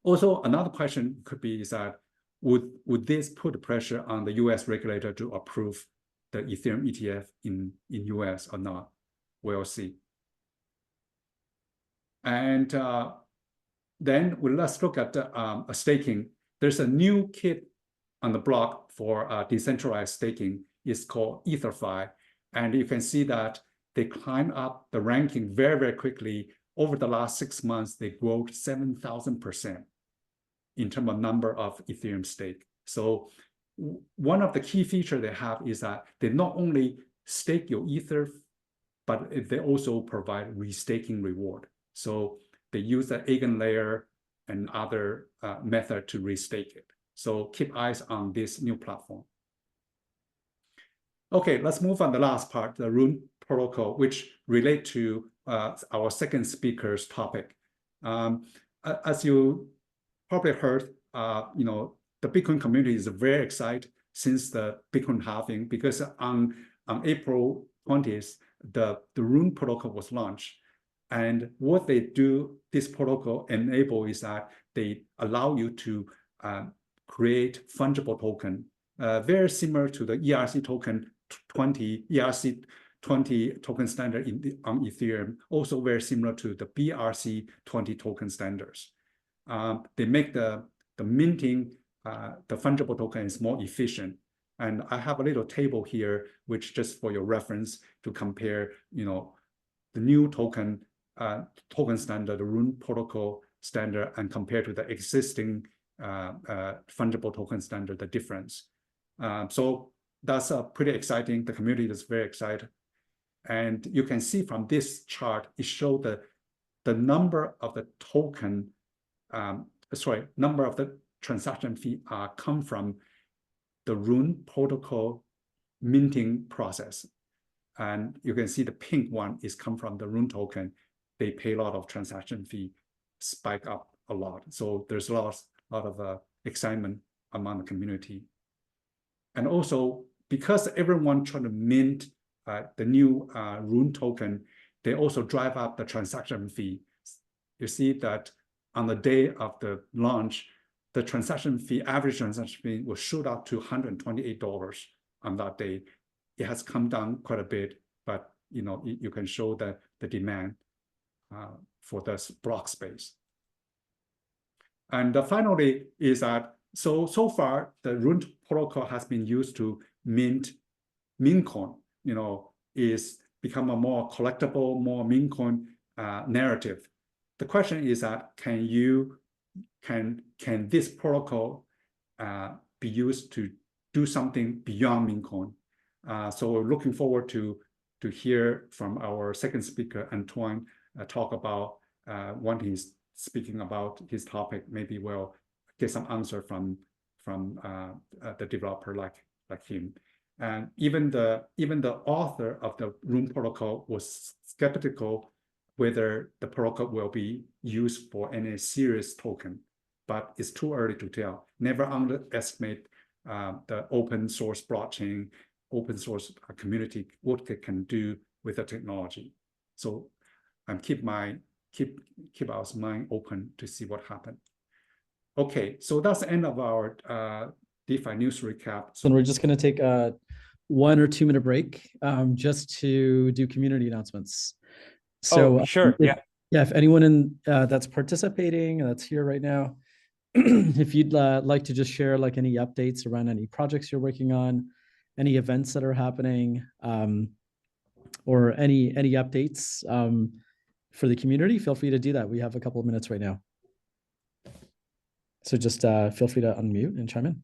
Also, another question could be is that would this put pressure on the US regulator to approve the Ethereum ETF in US or not? We'll see. And then let's look at staking. There's a new kit on the block for decentralized staking. It's called EtherFi. And you can see that they climb up the ranking very, very quickly. Over the last 6 months, they grew 7,000% in terms of number of Ethereum stake. So one of the key features they have is that they not only stake your Ether, but they also provide restaking reward. So they use the eigenlayer and other method to restake it. So keep eyes on this new platform. Okay, let's move on the last part, the Rune protocol, which relate to our second speaker's topic. As you probably heard, the Bitcoin community is very excited since the Bitcoin halving, because on April 20th, the Rune protocol was launched. And what they do, this protocol enable is that they allow you to create fungible token, very similar to the ERC token 20, ERC20 token standard on Ethereum, also very similar to the BRC20 token standards. They make the minting, the fungible token is more efficient. And I have a little table here, which just for your reference to compare, the new token standard, the Rune protocol standard, and compared to the existing fungible token standard, the difference. So that's pretty exciting. The community is very excited. And you can see from this chart, it shows the number of the token, number of the transaction fee come from the Rune protocol minting process. And you can see the pink one is come from the Rune token. They pay a lot of transaction fee, spike up a lot. So there's a lot of excitement among the community. And also, because everyone trying to mint the new Rune token, they also drive up the transaction fee. You see that on the day of the launch, the transaction fee, average transaction fee will shoot up to $128 on that day. It has come down quite a bit, but you can show the demand for this block space. And finally is that, so far the Rune protocol has been used to mint coin, is become a more collectible, more meme coin narrative. The question is that can this protocol be used to do something beyond meme coin? So we're looking forward to hear from our second speaker, Antoine, talk about what he's speaking about his topic, maybe we'll get some answer from the developer like him. And even the author of the Room protocol was skeptical whether the protocol will be used for any serious token, but it's too early to tell. Never underestimate the open source blockchain, open source community, what it can do with the technology. So keep our mind open to see what happened. Okay, so that's the end of our DeFi news recap. So we're just going to take a 1 or 2 minute break just to do community announcements. So sure, yeah. If anyone that's participating, that's here right now, if you'd like to just share like any updates around any projects you're working on, any events that are happening, or any updates for the community, feel free to do that. We have a couple of minutes right now. So just feel free to unmute and chime in.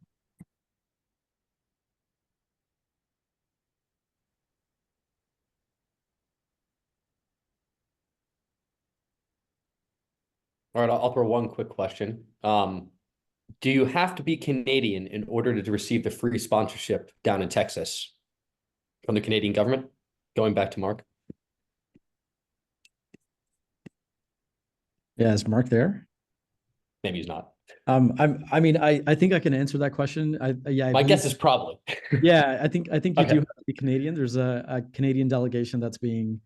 All right, I'll throw one quick question. Do you have to be Canadian in order to receive the free sponsorship down in Texas from the Canadian government? Going back to Mark. Yeah, is Mark there? Maybe he's not. I mean, I think I can answer that question. My guess is probably. Yeah, I think you Okay. do have to be Canadian. There's a Canadian delegation that's being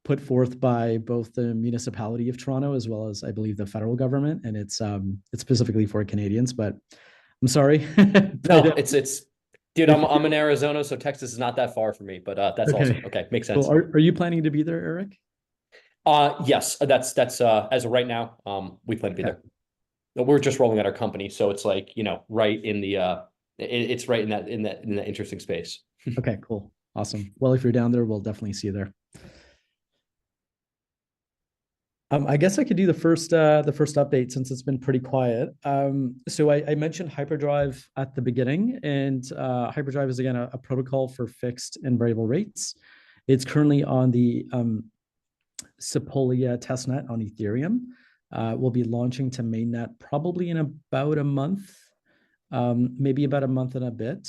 put forth by both the municipality of Toronto as well as I believe the federal government, and it's specifically for Canadians. But I'm sorry. No, it's dude. I'm in Arizona, so Texas is not that far for me. But that's Okay. awesome. Okay, makes sense. Well, are you planning to be there, Eric? Yes, that's as of right now. We plan to be there. We're just rolling out our company, so it's like, right in the it's right in that interesting space. Okay, cool, awesome. Well, if you're down there, we'll definitely see you there. I guess I could do the first update since it's been pretty quiet. So I mentioned Hyperdrive at the beginning, and Hyperdrive is again a protocol for fixed and variable rates. It's currently on the Sepolia testnet on Ethereum. We'll be launching to mainnet probably in about a month, maybe about a month and a bit.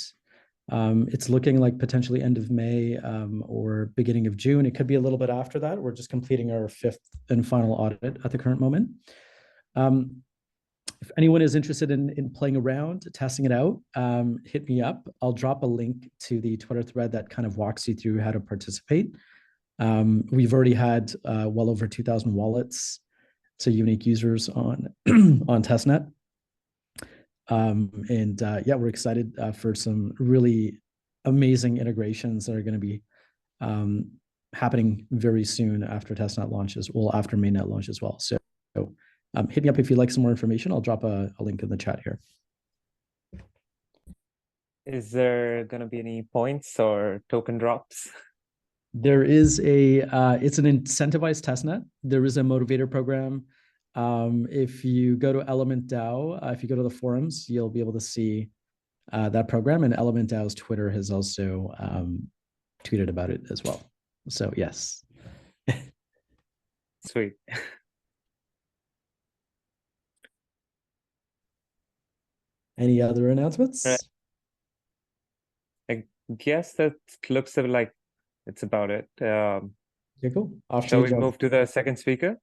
It's looking like potentially end of May or beginning of June. It could be a little bit after that. We're just completing our 5th and final audit at the current moment. If anyone is interested in playing around, testing it out, hit me up. I'll drop a link to the Twitter thread that kind of walks you through how to participate. We've already had well over 2,000 wallets, so unique users on on testnet. Yeah, we're excited for some really amazing integrations that are going to be happening very soon after testnet launches, well, after mainnet launch as well. So hit me up if you'd like some more information. I'll drop a link in the chat here. Is there going to be any points or token drops? There is it's an incentivized testnet. There is a motivator program. If you go to Element DAO, if you go to the forums, you'll be able to see that program, and Element DAO's Twitter has also tweeted about it as well. So yes. Sweet. Any other announcements? I guess that looks like it's about it. Okay, cool. Shall we move to the second speaker?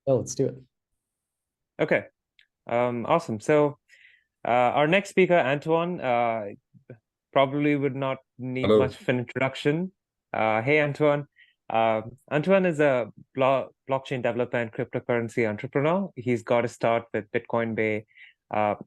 Oh, let's do it. Okay, awesome. So our next speaker, Antoine, probably would not need much of an introduction. Hey, Antoine. Antoine is a blockchain developer and cryptocurrency entrepreneur. He's got a start with Bitcoin Bay,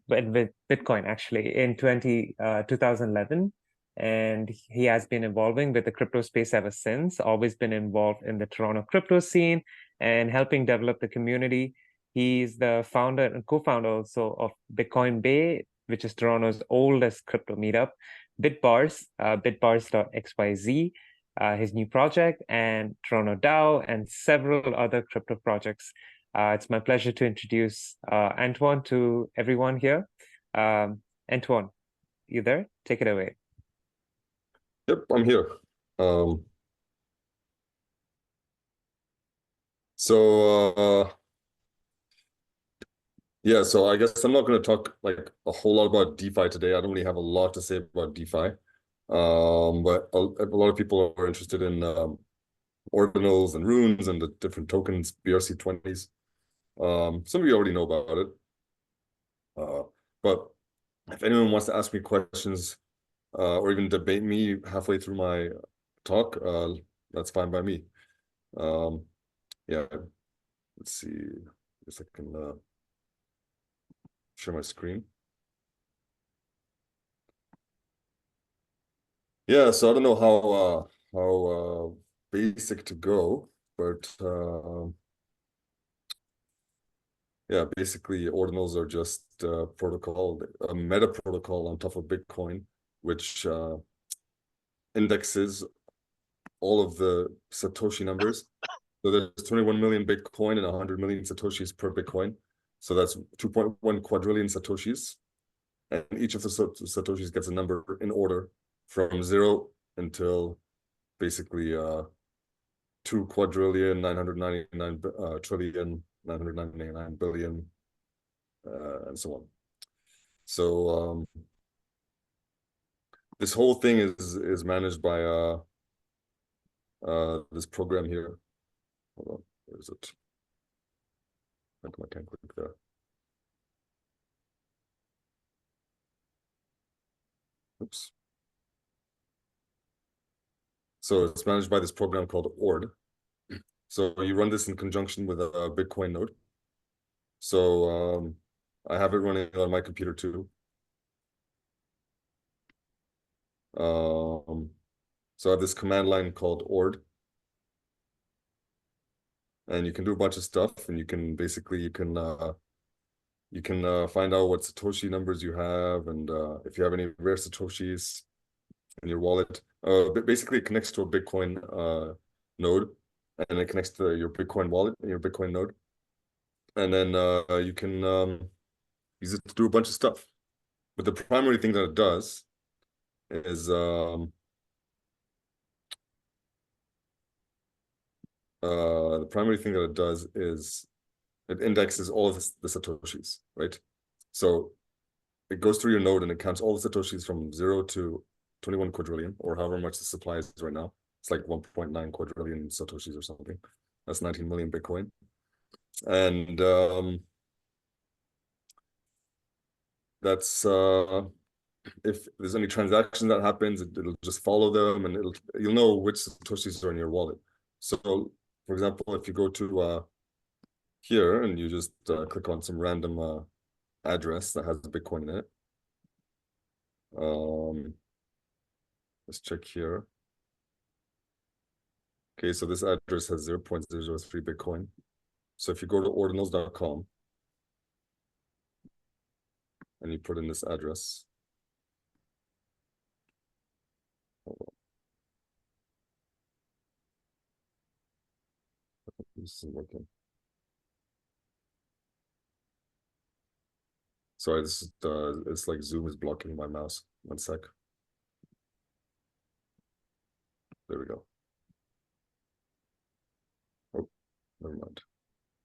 with Bitcoin actually in 2011. And he has been evolving with the crypto space ever since, always been involved in the Toronto crypto scene and helping develop the community. He's the founder and co-founder also of Bitcoin Bay, which is Toronto's oldest crypto meetup, Bitbars, bitbars.xyz, his new project, and Toronto DAO, and several other crypto projects. It's my pleasure to introduce Antoine to everyone here. Antoine, you there? Take it away. Yep, I'm here. So Yeah, so I guess I'm not going to talk like a whole lot about DeFi today. I don't really have a lot to say about DeFi. But a lot of people are interested in ordinals and runes and the different tokens, BRC20s. Some of you already know about it. But if anyone wants to ask me questions or even debate me halfway through my talk, that's fine by me. Yeah, let's see if I can share my screen. Yeah, so I don't know how basic to go, but yeah, basically ordinals are just protocol, a meta protocol on top of Bitcoin, which indexes all of the Satoshi numbers. So there's 21 million Bitcoin and 100 million Satoshis per Bitcoin. So that's 2.1 quadrillion Satoshis. And each of the Satoshis gets a number in order from 0 until basically 2 quadrillion, 999 trillion, 999 billion, and so on. So this whole thing is managed by this program here. Hold on, where is it? How come I can't click there? Oops. So it's managed by this program called Ord. So you run this in conjunction with a Bitcoin node. So I have it running on my computer too. So I have this command line called Ord. And you can do a bunch of stuff, and you can basically find out what Satoshi numbers you have, and if you have any rare Satoshis in your wallet. Basically, it connects to a Bitcoin node, and it connects to your Bitcoin wallet and your Bitcoin node, and then you can use it to do a bunch of stuff. But the primary thing that it does is it indexes all of the Satoshis, right? So it goes through your node and it counts all the Satoshis from 0 to 21 quadrillion, or however much the supply is right now. It's like 1.9 quadrillion Satoshis or something. That's 19 million Bitcoin. And that's if there's any transaction that happens, it'll just follow them, and you'll know which Satoshis are in your wallet. So, for example, if you go to here and you just click on some random address that has Bitcoin in it. Let's check here. Okay, so this address has 0.003 Bitcoin. So if you go to ordinals.com and you put in this address, this isn't working. Sorry, this is it's like Zoom is blocking my mouse. 1 sec. There we go. Oh, never mind.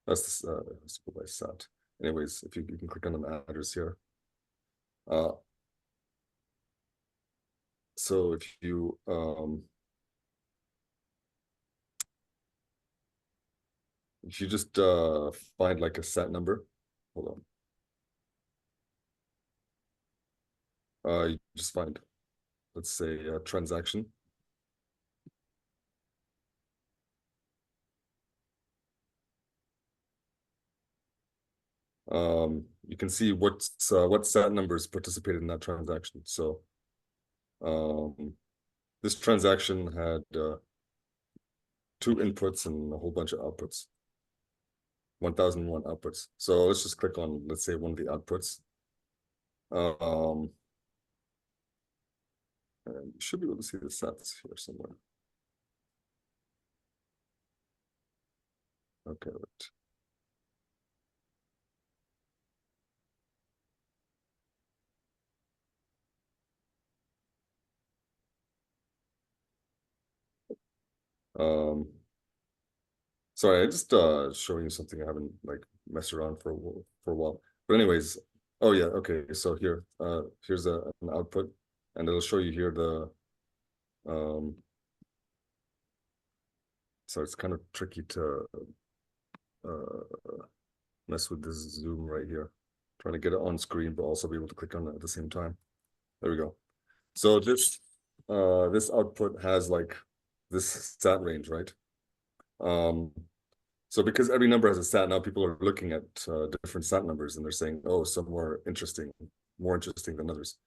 That's by sat. Anyways, if you can click on an address here. So if you just find like a sat number, hold on. You just find, let's say, a transaction. You can see what sat numbers participated in that transaction. So this transaction had 2 inputs and a whole bunch of outputs. 1001 outputs. So let's just click on, let's say, one of the outputs. And you should be able to see the sats here somewhere. Okay, right. Sorry, I just showing you something I haven't like messed around for a while. But anyways, oh yeah, okay. So here, here's an output, and it'll show you here the so it's kind of tricky to mess with this zoom right here. Trying to get it on screen, but also be able to click on it at the same time. There we go. So this output has like this stat range, right? So because every number has a stat, now people are looking at different stat numbers and they're saying, oh, some are interesting, more interesting than others.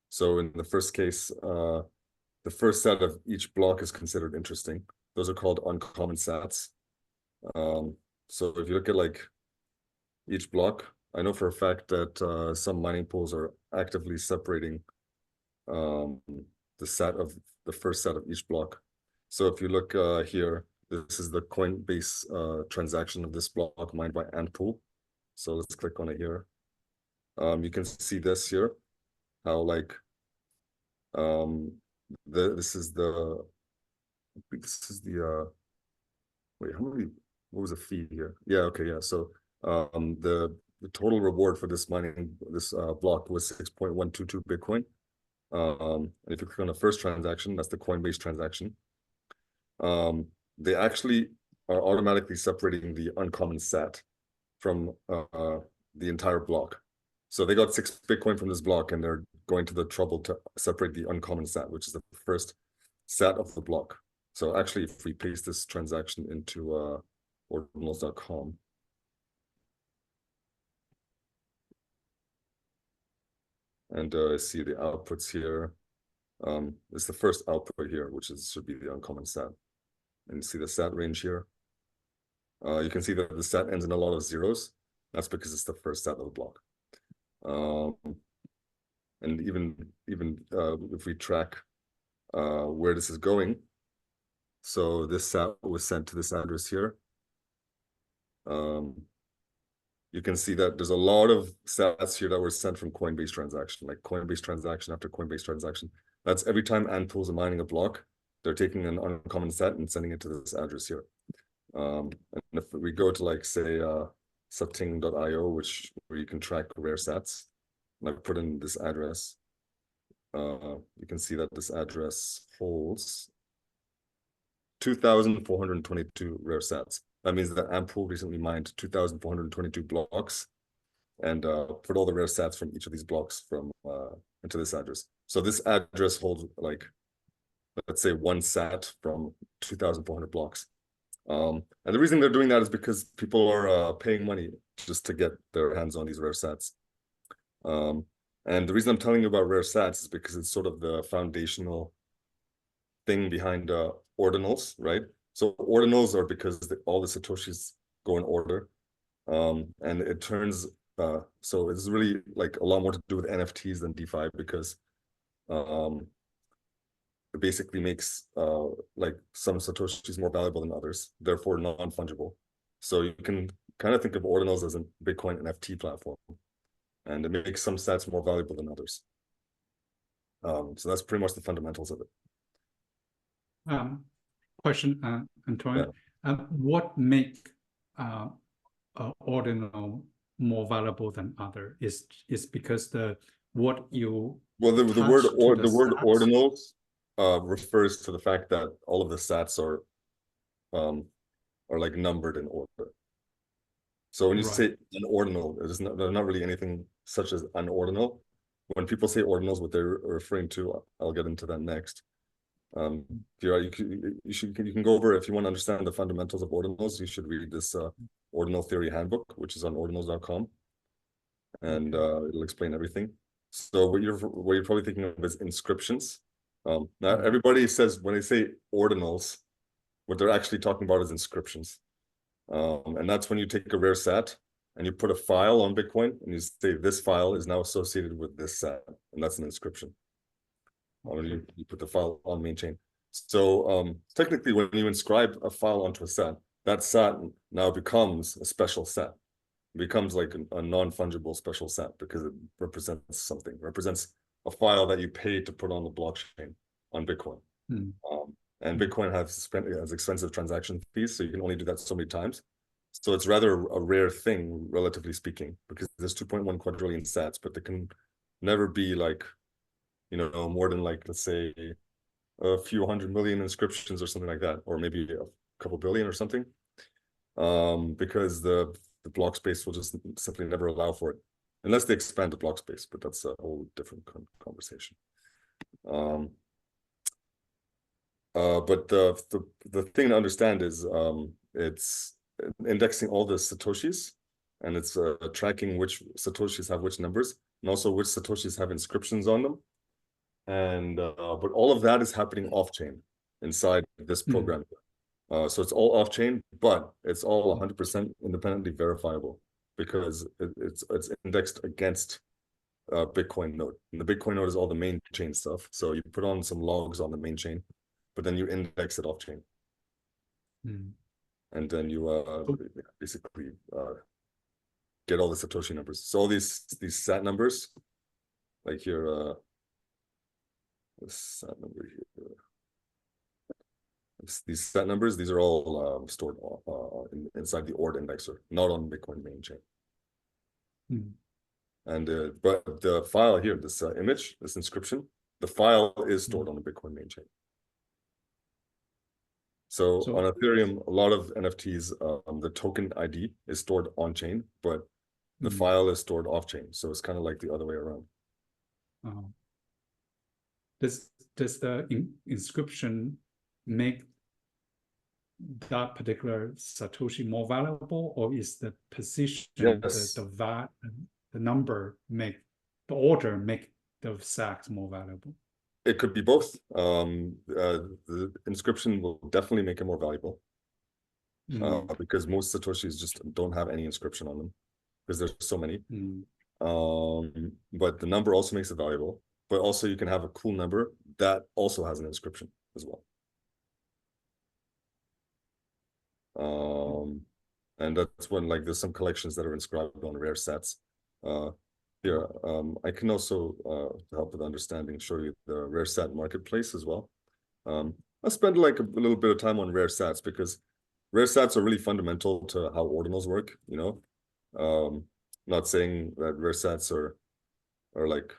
So in the first case, the first set of each block is considered interesting. Those are called uncommon sats. So if you look at like each block, I know for a fact that some mining pools are actively separating the first set of each block. So if you look here, this is the Coinbase transaction of this block mined by Antpool. So let's click on it here. You can see this here, how like this is the wait, how many, what was the fee here? Yeah, okay, yeah. So the total reward for this mining, this block was 6.122 Bitcoin. And if you click on the first transaction, that's the Coinbase transaction. They actually are automatically separating the uncommon sat from the entire block. So they got 6 Bitcoin from this block, and they're going to the trouble to separate the uncommon sat, which is the first sat of the block. So actually, if we paste this transaction into ordinals.com, and see the outputs here. It's the first output here, which should be the uncommon sat. And you see the sat range here. You can see that the sat ends in a lot of zeros. That's because it's the first sat of the block. And even if we track where this is going, so this sat was sent to this address here. You can see that there's a lot of sats here that were sent from Coinbase transaction, like Coinbase transaction after Coinbase transaction. That's every time Antpools are mining a block, they're taking an uncommon sat and sending it to this address here. And if we go to like say subting.io, where you can track rare sats, and I put in this address, you can see that this address holds 2,422 rare sats. That means that Antpool recently mined 2,422 blocks and put all the rare sats from each of these blocks from into this address. So this address holds like, let's say 1 sat from 2,400 blocks. And the reason they're doing that is because people are paying money just to get their hands on these rare sats. And the reason I'm telling you about rare sats is because it's sort of the foundational thing behind ordinals, right? So ordinals are because all the Satoshis go in order. And it turns, so it's really like a lot more to do with NFTs than DeFi, because it basically makes like some Satoshis more valuable than others, therefore non-fungible. So you can kind of think of ordinals as a Bitcoin NFT platform, and it makes some sats more valuable than others. So that's pretty much the fundamentals of it. Question, Antoine. Yeah. What make ordinal more valuable than other? Is because what you the word ordinals refers to the fact that all of the sats are like numbered in order. So when you say an ordinal, there's not really anything such as an ordinal. When people say ordinals, what they're referring to, I'll get into that next. You can go over, if you want to understand the fundamentals of ordinals, you should read this Ordinal Theory Handbook, which is on ordinals.com, and it'll explain everything. So what you're probably thinking of is inscriptions. Now everybody says when they say ordinals, what they're actually talking about is inscriptions. And that's when you take a rare sat and you put a file on Bitcoin and you say this file is now associated with this sat, and that's an inscription. You put the file on main chain. So technically, when you inscribe a file onto a sat, that sat now becomes a special sat. It becomes like a non-fungible special sat because it represents something. It represents a file that you paid to put on the blockchain on Bitcoin. And Bitcoin has expensive transaction fees, so you can only do that so many times. So it's rather a rare thing, relatively speaking, because there's 2.1 quadrillion sats, but there can never be like, you know, more than like, let's say, a few 100 million inscriptions or something like that, or maybe a couple billion or something, because the block space will just simply never allow for it, unless they expand the block space, but that's a whole different conversation. But the thing to understand is it's indexing all the satoshis, and it's tracking which satoshis have which numbers, and also which satoshis have inscriptions on them. And but all of that is happening off chain inside this program. So it's all off chain, but it's all 100% independently verifiable because it's indexed against Bitcoin node. And the Bitcoin node is all the main chain stuff. So you put on some logs on the main chain, but then you index it off chain. And then you basically get all the Satoshi numbers. So all these sat numbers, like here, this sat number here, these sat numbers, these are all stored inside the Ord indexer, not on Bitcoin main chain. And but the file here, this image, this inscription, the file is stored on the Bitcoin main chain. So on Ethereum, a lot of NFTs, the token ID is stored on chain, but the file is stored off chain. So it's kind of like the other way around. Does the inscription make that particular Satoshi more valuable, or is the position, yes, the number make the order make the sats more valuable? It could be both. The inscription will definitely make it more valuable because most Satoshis just don't have any inscription on them because there's so many. But the number also makes it valuable. But also you can have a cool number that also has an inscription as well. And that's when like there's some collections that are inscribed on rare sets. Here, I can also, to help with understanding, show you the rare sat marketplace as well. I spend like a little bit of time on rare sats because rare sats are really fundamental to how ordinals work, you know. Not saying that rare sats are like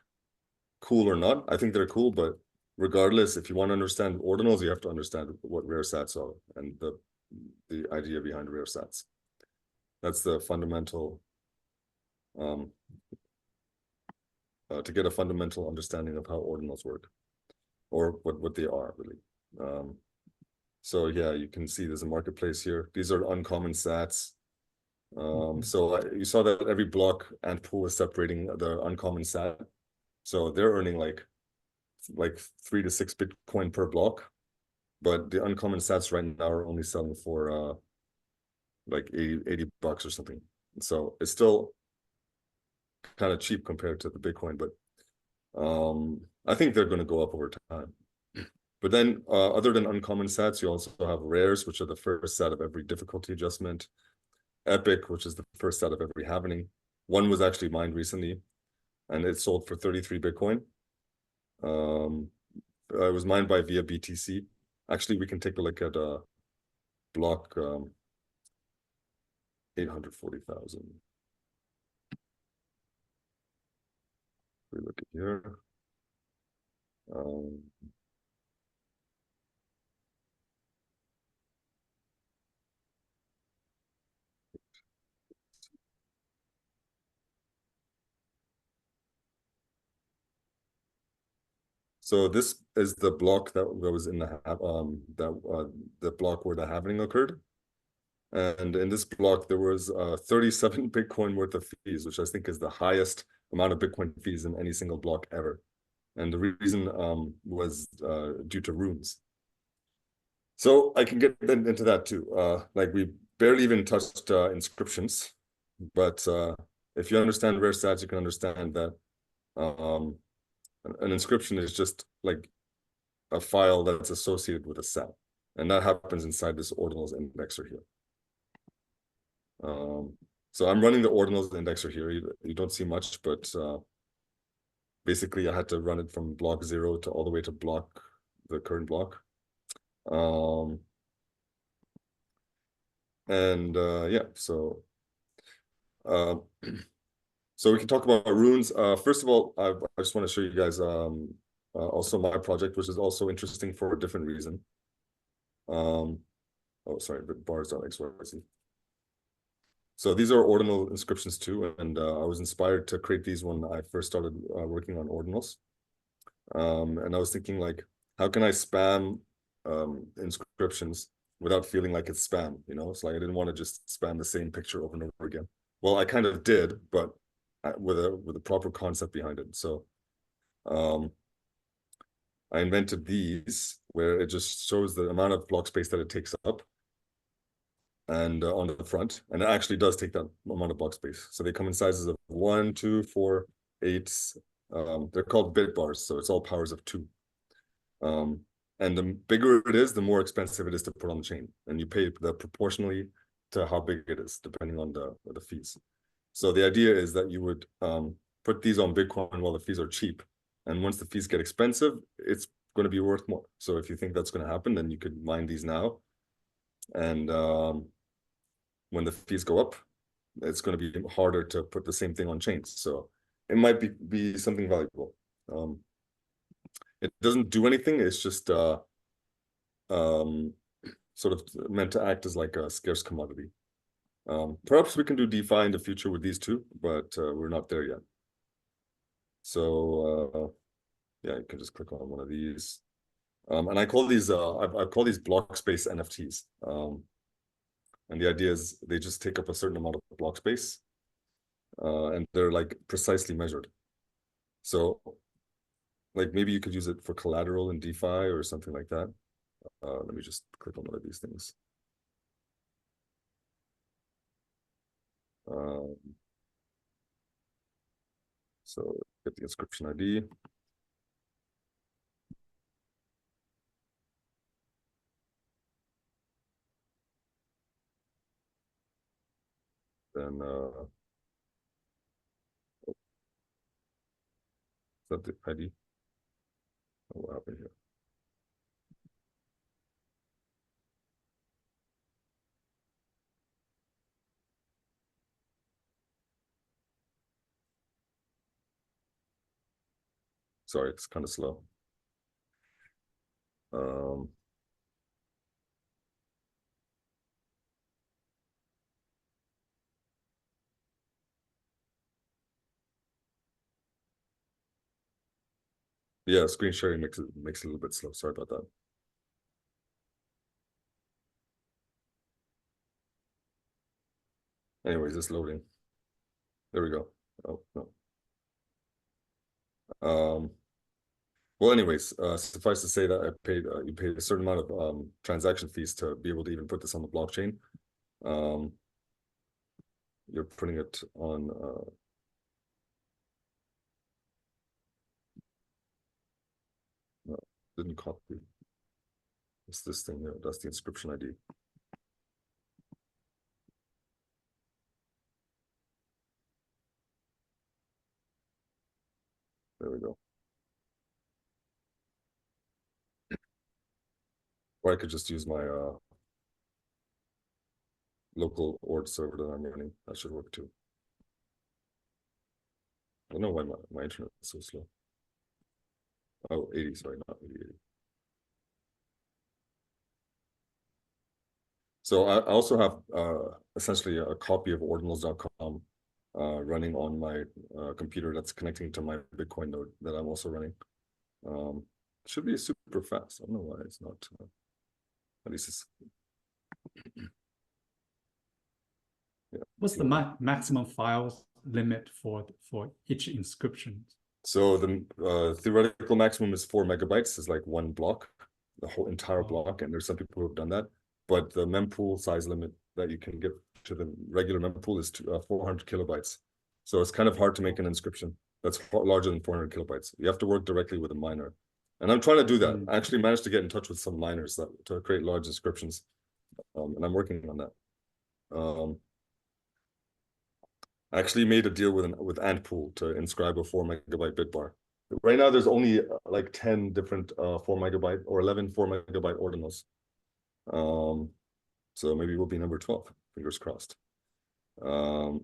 cool or not. I think they're cool, but regardless, if you want to understand ordinals, you have to understand what rare sats are and the idea behind rare sats. That's the fundamental to get a fundamental understanding of how ordinals work, or what they are really. So yeah, you can see there's a marketplace here. These are uncommon sats. So you saw that every block and pool is separating the uncommon sat. So they're earning like 3 to 6 Bitcoin per block, but the uncommon sats right now are only selling for like 80 bucks or something. So it's still kind of cheap compared to the Bitcoin, but I think they're going to go up over time. But then other than uncommon sats, you also have rares, which are the first set of every difficulty adjustment. Epic, which is the first set of every halvening. One was actually mined recently, and it sold for 33 Bitcoin. It was mined by via BTC. Actually, we can take a look at block 840,000. We look at here. So this is the block that was in the the block where the halvening occurred, and in this block there was 37 Bitcoin worth of fees, which I think is the highest amount of Bitcoin fees in any single block ever. And the reason was due to runes. So I can get into that too. Like we barely even touched inscriptions, but if you understand rare stats, you can understand that an inscription is just like a file that's associated with a sat, and that happens inside this ordinals indexer here. So I'm running the ordinals indexer here. You don't see much, but basically I had to run it from block 0 to all the way to the current block. And yeah, so so we can talk about runes. First of all, I just want to show you guys also my project, which is also interesting for a different reason. Oh, sorry, the bars are XYZ. So these are ordinal inscriptions too, and I was inspired to create these when I first started working on ordinals. And I was thinking, like, how can I spam inscriptions without feeling like it's spam? You know, it's like I didn't want to just spam the same picture over and over again. Well, I kind of did, but with a proper concept behind it. So I invented these where it just shows the amount of block space that it takes up, and on the front, and it actually does take that amount of block space. So they come in sizes of 1, 2, 4, 8. They're called bit bars, so it's all powers of 2. And the bigger it is, the more expensive it is to put on the chain, and you pay that proportionally to how big it is, depending on the fees. So the idea is that you would put these on Bitcoin while the fees are cheap, and once the fees get expensive, it's going to be worth more. So if you think that's going to happen, then you could mine these now, and when the fees go up, it's going to be harder to put the same thing on chains. So it might be something valuable. It doesn't do anything. It's just sort of meant to act as like a scarce commodity. Perhaps we can do DeFi in the future with these two, but we're not there yet. So yeah, you can just click on one of these. And I call these I call these block space NFTs. And the idea is they just take up a certain amount of block space, and they're like precisely measured. So like maybe you could use it for collateral in DeFi or something like that. Let me just click on one of these things. So get the inscription ID. Then is that the ID? Oh, what happened here? Sorry, it's kind of slow. Yeah, screen sharing makes it a little bit slow. Sorry about that. Anyways, it's loading. There we go. Oh no. Well, anyways, suffice to say that I paid you paid a certain amount of transaction fees to be able to even put this on the blockchain. You're putting it on no, didn't copy. It's this thing here. That's the inscription ID. There we go. Or I could just use my local Ord server that I'm running. That should work too. I don't know why my internet is so slow. Oh, 80, sorry, not 80. So I also have essentially a copy of ordinals.com running on my computer that's connecting to my Bitcoin node that I'm also running. Should be super fast. I don't know why it's not. At least it's. Yeah. What's the maximum files limit for each inscription? So the theoretical maximum is 4 megabytes. Is like one block, the whole entire block, and there's some people who have done that. But the mempool size limit that you can get to the regular mempool is 400 kilobytes. So it's kind of hard to make an inscription that's larger than 400 kilobytes. You have to work directly with a miner. And I'm trying to do that. I actually managed to get in touch with some miners to create large inscriptions. And I'm working on that. I actually made a deal with Antpool to inscribe a 4 megabyte bit bar. Right now, there's only like 10 different 4 megabyte or 11 4 megabyte ordinals. So maybe we'll be number 12, fingers crossed. But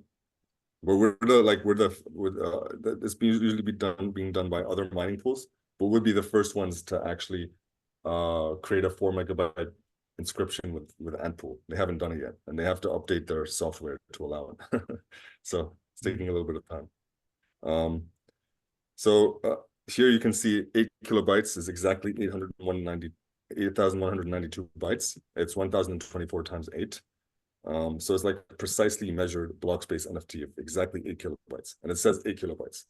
it's usually being done by other mining pools, but we'll be the first ones to actually create a 4 megabyte inscription with Antpool. They haven't done it yet, and they have to update their software to allow it. So it's taking a little bit of time. Here you can see 8 kilobytes is exactly 8,192 bytes. It's 1,024 times 8. So it's like a precisely measured block space NFT of exactly 8 kilobytes, and it says 8 kilobytes.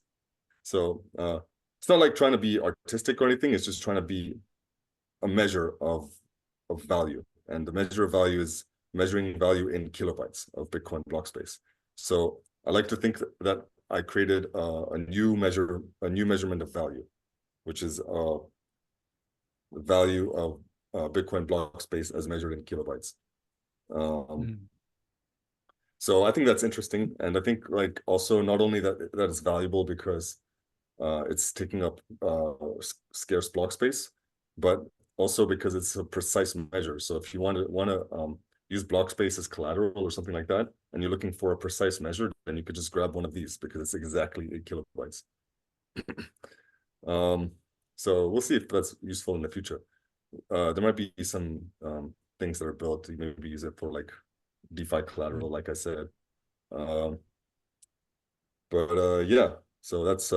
So it's not like trying to be artistic or anything. It's just trying to be a measure of value, and the measure of value is measuring value in kilobytes of Bitcoin block space. So I like to think that I created a new measurement of value, which is the value of Bitcoin block space as measured in kilobytes. So I think that's interesting, and I think like also not only that it's valuable because it's taking up scarce block space, but also because it's a precise measure. So if you want to use block space as collateral or something like that, and you're looking for a precise measure, then you could just grab one of these because it's exactly 8 kilobytes. So we'll see if that's useful in the future. There might be some things that are built to maybe use it for like DeFi collateral, like I said. Yeah, so that's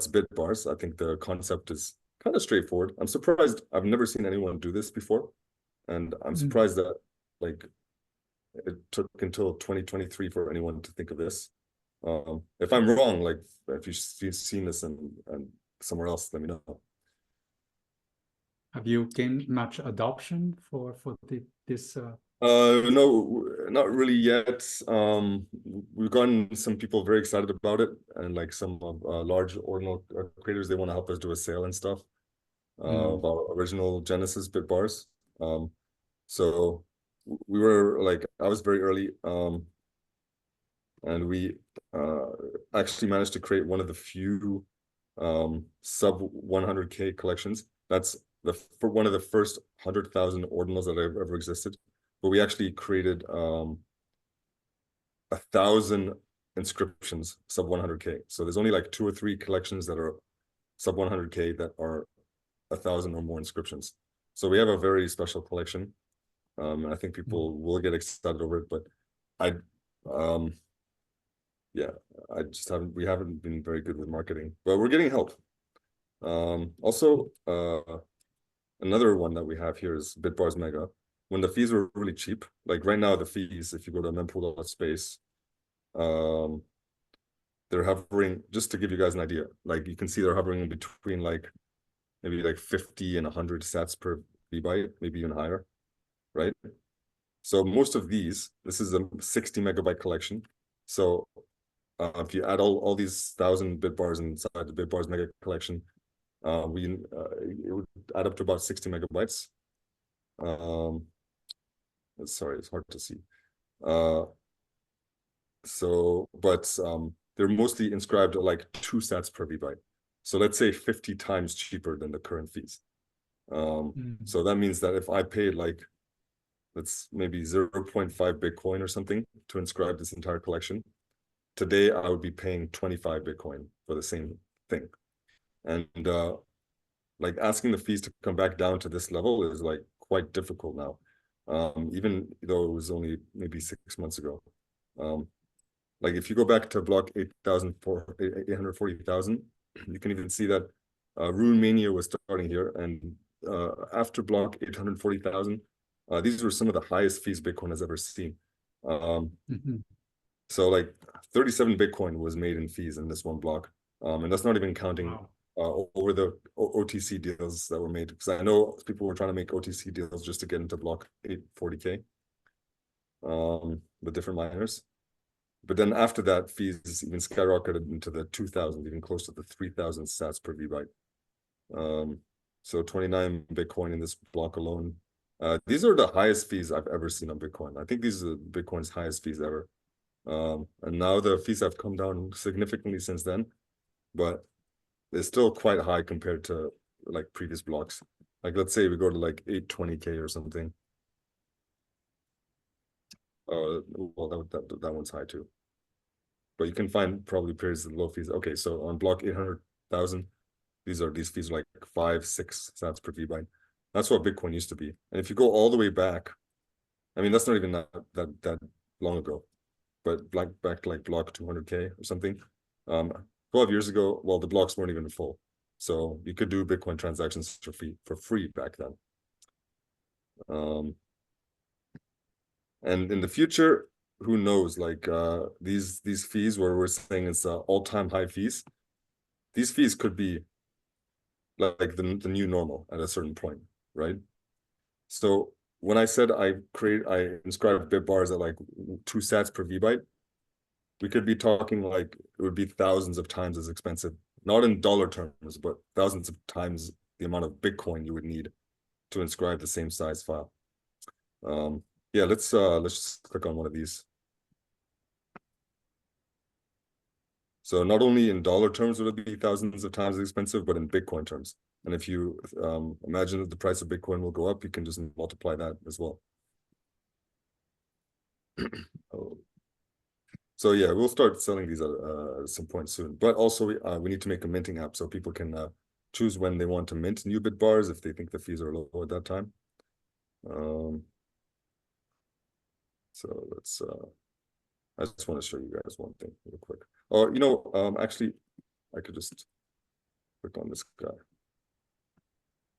Bitbars. I think the concept is kind of straightforward. I'm surprised. I've never seen anyone do this before, and I'm surprised that like it took until 2023 for anyone to think of this. If I'm wrong, like if you've seen this and somewhere else, let me know. Have you gained much adoption for this? No, not really yet. We've gotten some people very excited about it, and like some large Ordinal creators, they want to help us do a sale and stuff of our original Genesis Bitbars. So we were like, I was very early, and we actually managed to create one of the few sub 100K collections. That's for one of the first 100,000 Ordinals that have ever existed. But we actually created 1,000 inscriptions sub 100K. So there's only like 2 or 3 collections that are sub 100K that are 1,000 or more inscriptions. So we have a very special collection. I think people will get excited over it, but we haven't been very good with marketing, but we're getting help. Also, another one that we have here is Bitbars Mega. When the fees were really cheap, like right now, the fees, if you go to mempool.space, they're hovering, just to give you guys an idea, like you can see they're hovering in between like maybe like 50 and 100 sats per VByte, maybe even higher, right? So most of these, this is a 60 megabyte collection. So if you add all these 1,000 Bitbars inside the Bitbars Mega collection, it would add up to about 60 megabytes. Sorry, it's hard to see. They're mostly inscribed at like 2 sats per VByte. So let's say 50 times cheaper than the current fees. So that means that if I paid like, that's maybe 0.5 Bitcoin or something to inscribe this entire collection, today I would be paying 25 Bitcoin for the same thing. And like asking the fees to come back down to this level is like quite difficult now. Even though it was only maybe 6 months ago. Like if you go back to block 840,000, you can even see that Rune Mania was starting here, and after block 840,000, these were some of the highest fees Bitcoin has ever seen. So like 37 Bitcoin was made in fees in this one block, and that's not even counting over the OTC deals that were made, because I know people were trying to make OTC deals just to get into block 840K with different miners. But then after that, fees even skyrocketed into the 2,000, even close to the 3,000 sats per VByte. So 29 Bitcoin in this block alone. These are the highest fees I've ever seen on Bitcoin. I think these are Bitcoin's highest fees ever. And now the fees have come down significantly since then, but they're still quite high compared to like previous blocks. Like let's say we go to like 820K or something. Well, that one's high too. But you can find probably periods of low fees. Okay, so on block 800,000, these fees are like 5-6 cents per VByte. That's what Bitcoin used to be. And if you go all the way back, I mean, that's not even that long ago, but back to like block 200K or something. 12 years ago, well, the blocks weren't even full. So you could do Bitcoin transactions for free back then. And in the future, who knows, like these fees where we're saying it's all-time high fees, these fees could be like the new normal at a certain point, right? So when I said I inscribed bit bars at like 2 sats per VByte, we could be talking like it would be thousands of times as expensive, not in dollar terms, but thousands of times the amount of Bitcoin you would need to inscribe the same size file. Yeah, let's just click on one of these. So not only in dollar terms would it be thousands of times as expensive, but in Bitcoin terms. And if you imagine that the price of Bitcoin will go up, you can just multiply that as well. So yeah, we'll start selling these at some point soon. But also we need to make a minting app so people can choose when they want to mint new bit bars if they think the fees are low at that time. So let's I just want to show you guys one thing real quick. Oh, you know, actually, I could just click on this guy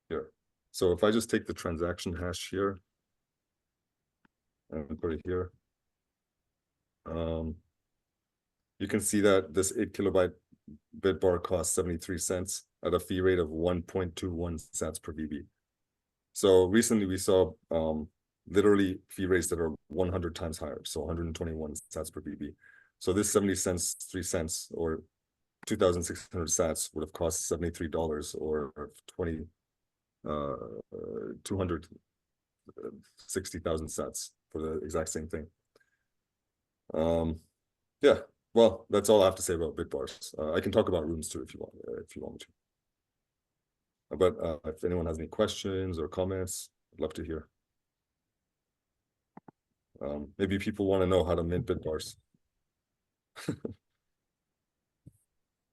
here. So if I just take the transaction hash here and put it here, you can see that this 8 kilobyte bit bar costs 73 cents at a fee rate of 1.21 sats per VB. So recently we saw literally fee rates that are 100 times higher, so 121 sats per VB. So this 70 cents, 3 cents, or 2,600 sats would have cost $73 or 260,000 sats for the exact same thing. Yeah, well, that's all I have to say about bit bars. I can talk about rooms too if you want me to. But if anyone has any questions or comments, I'd love to hear. Maybe people want to know how to mint bit bars.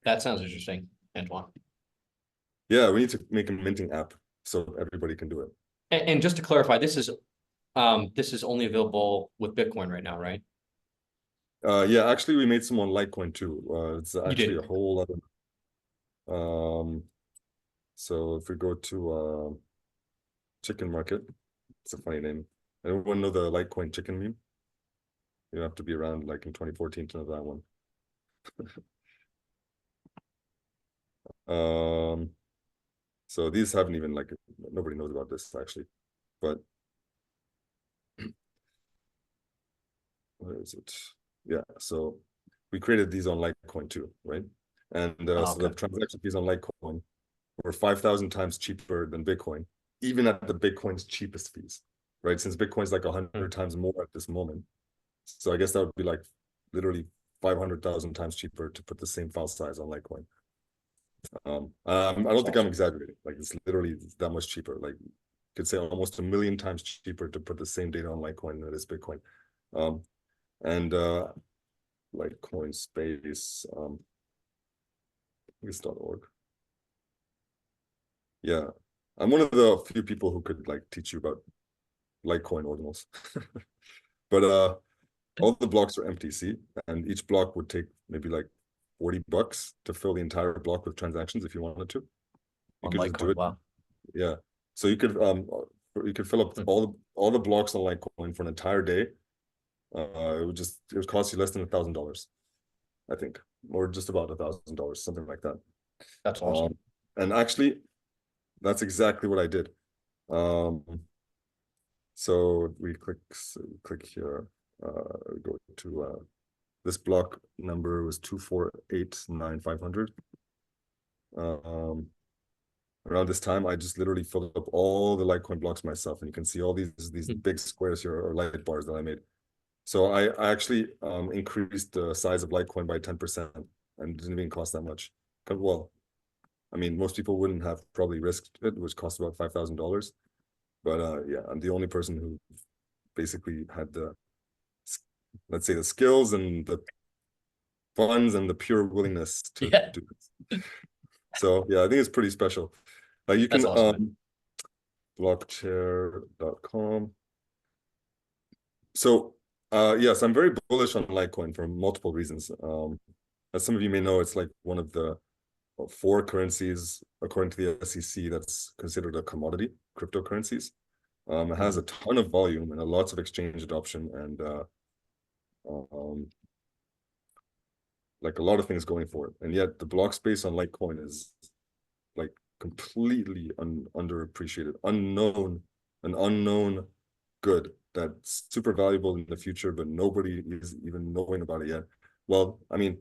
That sounds interesting, Antoine. Yeah, we need to make a minting app so everybody can do it. And just to clarify, this is only available with Bitcoin right now, right? Yeah, actually, we made some on Litecoin too. It's actually a whole other. So if we go to chicken market, it's a funny name. Everyone know the Litecoin chicken meme? You have to be around like in 2014 to know that one. So these haven't even like, nobody knows about this actually, but where is it? Yeah, so we created these on Litecoin too, right? And so the transaction fees on Litecoin were 5,000 times cheaper than Bitcoin, even at the Bitcoin's cheapest fees, right? Since Bitcoin's like 100 times more at this moment. So I guess that would be like literally 500,000 times cheaper to put the same file size on Litecoin. I don't think I'm exaggerating. Like it's literally that much cheaper. Like you could say almost 1 million times cheaper to put the same data on Litecoin than it is Bitcoin. And Litecoin space .org. Yeah, I'm one of the few people who could like teach you about Litecoin ordinals. But all the blocks are empty, see? And each block would take maybe like $40 to fill the entire block with transactions if you wanted to. You could just do it. Wow. Yeah. So you could fill up all the blocks on Litecoin for an entire day. It would cost you less than $1,000, I think, or just about $1,000, something like that. That's awesome. And actually, that's exactly what I did. So we click here. Go to this block number was 2489500. Around this time, I just literally filled up all the Litecoin blocks myself, and you can see all these big squares here or light bars that I made. So I actually increased the size of Litecoin by 10%, and it didn't even cost that much. Well, I mean, most people wouldn't have probably risked it, which cost about $5,000. But yeah, I'm the only person who basically had the let's say, the skills and the funds and the pure willingness to do this. So yeah, I think it's pretty special. You can awesome, blockchair.com. So yes, I'm very bullish on Litecoin for multiple reasons. As some of you may know, it's like one of the 4 currencies, according to the SEC, that's considered a commodity, cryptocurrencies. It has a ton of volume and lots of exchange adoption, and like a lot of things going for it. And yet the block space on Litecoin is like completely underappreciated, an unknown good that's super valuable in the future, but nobody is even knowing about it yet. Well, I mean,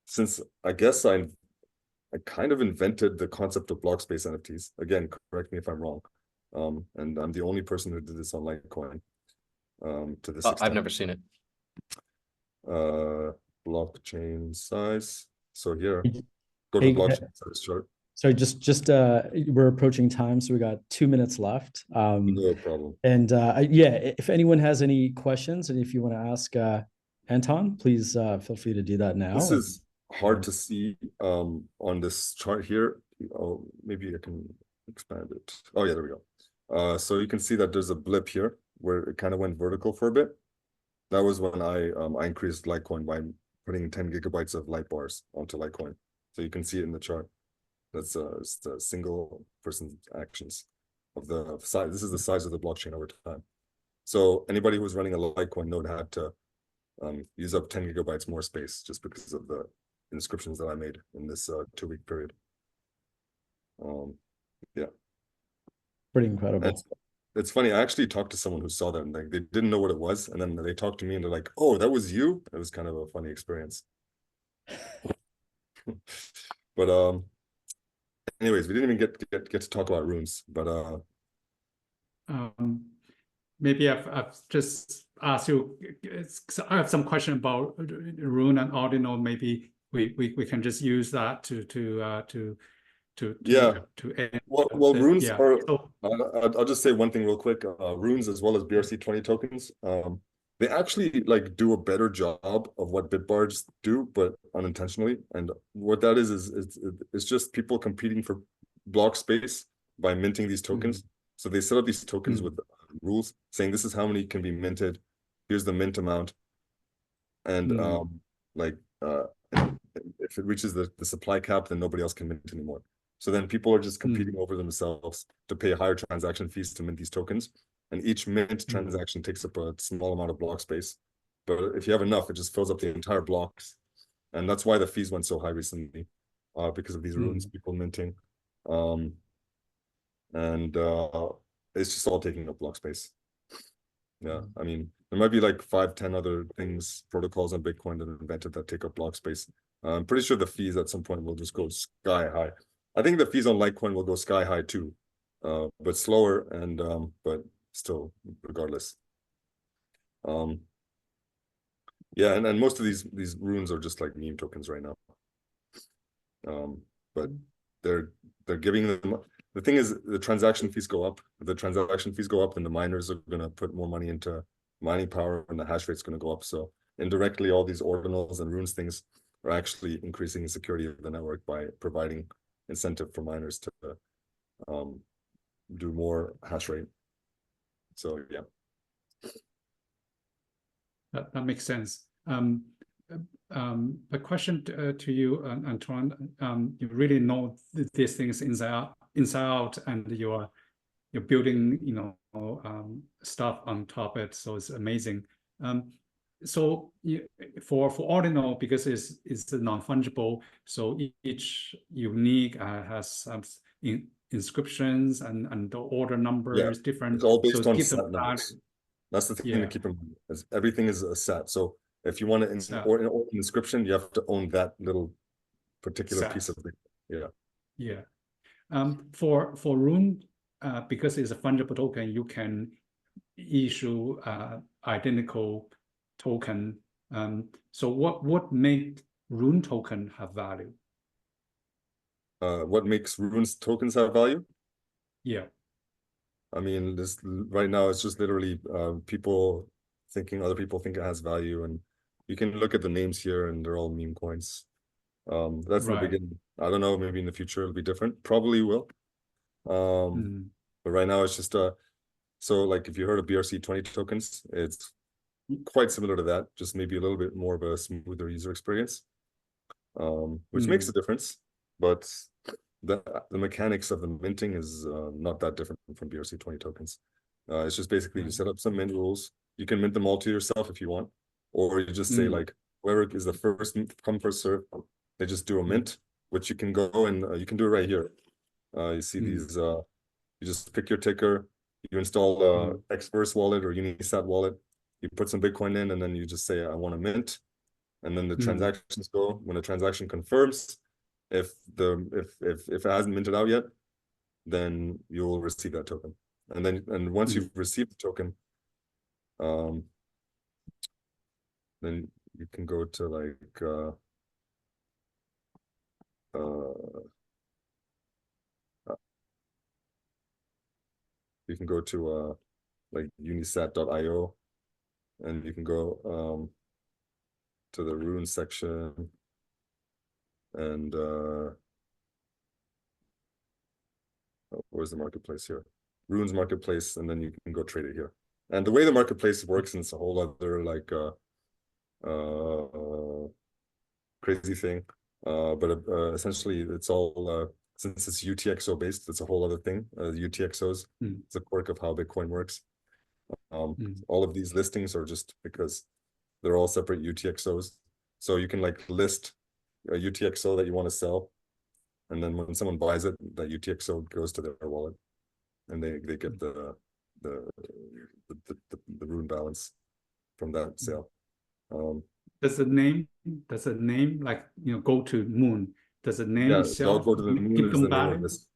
since I guess I kind of invented the concept of block space NFTs. Again, correct me if I'm wrong. And I'm the only person who did this on Litecoin. To this extent. I've never seen it. Blockchain size. So here, go to blockchain size chart. So just we're approaching time, so we got 2 minutes left. No problem. And yeah, if anyone has any questions, and if you want to ask Anton, please feel free to do that now. This is hard to see on this chart here. Oh, maybe I can expand it. Oh yeah, there we go. So you can see that there's a blip here where it kind of went vertical for a bit. That was when I increased Litecoin by putting 10 gigabytes of light bars onto Litecoin. So you can see it in the chart. That's the single person actions of the size. This is the size of the blockchain over time. So anybody who was running a Litecoin node had to use up 10 gigabytes more space just because of the inscriptions that I made in this 2-week period. Yeah. Pretty incredible. It's funny, I actually talked to someone who saw that and they didn't know what it was, and then they talked to me and they're like, oh, that was you? It was kind of a funny experience. But anyways, we didn't even get to talk about runes, but maybe I've just asked you, I have some question about rune and ordinal. Maybe we can just use that to end. Well, runes are. I'll just say one thing real quick. Runes as well as BRC20 tokens. They actually like do a better job of what Bitbards do, but unintentionally. And what that is it's just people competing for block space by minting these tokens. So they set up these tokens with rules saying this is how many can be minted. Here's the mint amount, and if it reaches the supply cap, then nobody else can mint anymore. So then people are just competing over themselves to pay higher transaction fees to mint these tokens. And each mint transaction takes up a small amount of block space. But if you have enough, it just fills up the entire blocks. And that's why the fees went so high recently, because of these runes, people minting. It's just all taking up block space. Yeah, I mean, there might be like 5-10 other things, protocols on Bitcoin that are invented that take up block space. I'm pretty sure the fees at some point will just go sky high. I think the fees on Litecoin will go sky high too, but slower and but still, regardless. Yeah, and most of these runes are just like meme tokens right now. But they're giving them. The thing is, the transaction fees go up. If the transaction fees go up, then the miners are going to put more money into mining power, and the hash rate's going to go up. So indirectly, all these ordinals and runes things are actually increasing the security of the network by providing incentive for miners to do more hash rate. So yeah, that makes sense. A question to you, Antoine. You really know these things inside out, and you're building stuff on top of it. So it's amazing. So for Ordinal, because it's non-fungible, so each unique has some inscriptions and the order numbers different. It's all based so on set numbers. That's the thing to keep in mind. Is everything is a set. So if you want to import an inscription, you have to own that little particular piece of it. Yeah. For rune, because it's a fungible token, you can issue identical token. So what made rune token have value? What makes runes tokens have value? Yeah. I mean, this right now it's just literally people thinking other people think it has value, and you can look at the names here and they're all meme coins. That's in the Right. beginning. I don't know, maybe in the future it'll be different. Probably will. But right now it's just so like if you heard of BRC20 tokens, it's quite similar to that, just maybe a little bit more of a smoother user experience, which makes a difference. But the mechanics of the minting is not that different from BRC20 tokens. It's just basically you set up some mint rules. You can mint them all to yourself if you want, or you just say like whoever is the first come first serve, they just do a mint, which you can go and you can do it right here. You see these. You just pick your ticker. You install Xverse wallet or Unisat wallet. You put some Bitcoin in, and then you just say I want to mint, and then the transactions go. When the transaction confirms, if it hasn't minted out yet, then you'll receive that token. And once you've received the token, then you can go to like you can go to like unisat.io, and you can go to the Rune section, and where's the marketplace here? Rune's marketplace, and then you can go trade it here. And the way the marketplace works, and it's a whole other like crazy thing, but essentially it's all since it's UTXO based, it's a whole other thing. UTXOs, it's a quirk of how Bitcoin works. All of these listings are just because they're all separate UTXOs. So you can like list a UTXO that you want to sell, and then when someone buys it, that UTXO goes to their wallet, and they get the Rune balance from that sale. Does the name like go to moon? Does the name itself go to the moon is the name of this.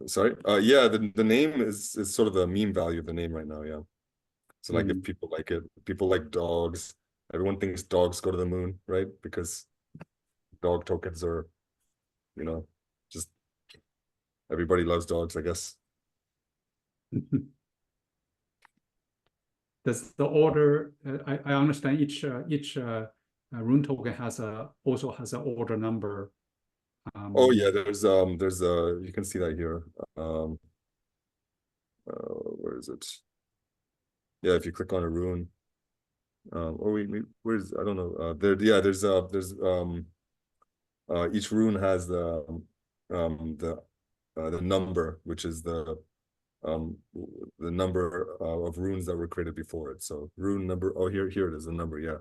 Sorry. Yeah, the name is sort of the meme value of the name right now. Yeah. So like if people like it, people like dogs. Everyone thinks dogs go to the moon, right? Because dog tokens are, just everybody loves dogs, I guess. Does the order? I understand each Rune token also has an order number. Oh yeah, there's you can see that here. Where is it? Yeah, if you click on a rune, where's, I don't know. There's each rune has the number, which is the number of runes that were created before it. So rune number, here it is, the number, yeah.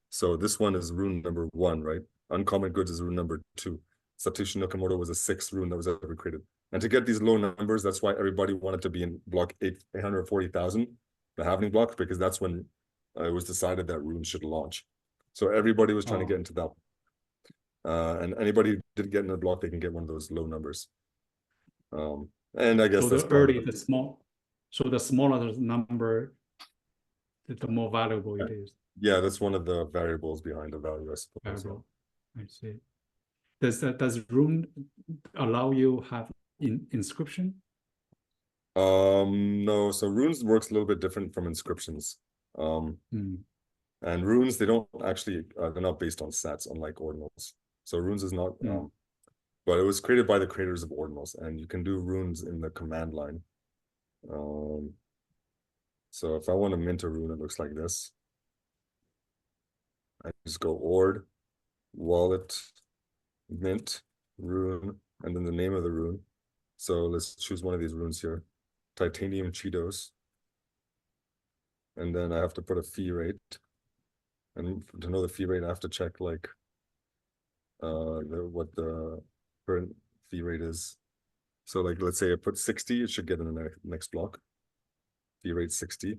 So this one is rune number 1, right? Uncommon goods is rune number 2. Satoshi Nakamoto was the 6th rune that was ever created. And to get these low numbers, that's why everybody wanted to be in block 840,000, the halving block, because that's when it was decided that rune should launch. So everybody was trying to get into that. And anybody who didn't get in the block, they can get one of those low numbers. And I guess so the smaller the number, the more valuable it is. Yeah, that's one of the variables behind the value, I suppose. I see. Does Rune allow you have inscription? No, so runes works a little bit different from inscriptions. And runes, they don't actually they're not based on sats, unlike ordinals. So runes is not but it was created by the creators of ordinals, and you can do runes in the command line. So if I want to mint a rune, it looks like this. I just go ord wallet mint rune, and then the name of the rune. So let's choose one of these runes here, titanium Cheetos, and then I have to put a fee rate, and to know the fee rate I have to check like what the current fee rate is. So like let's say I put 60, it should get in the next block. Fee rate 60.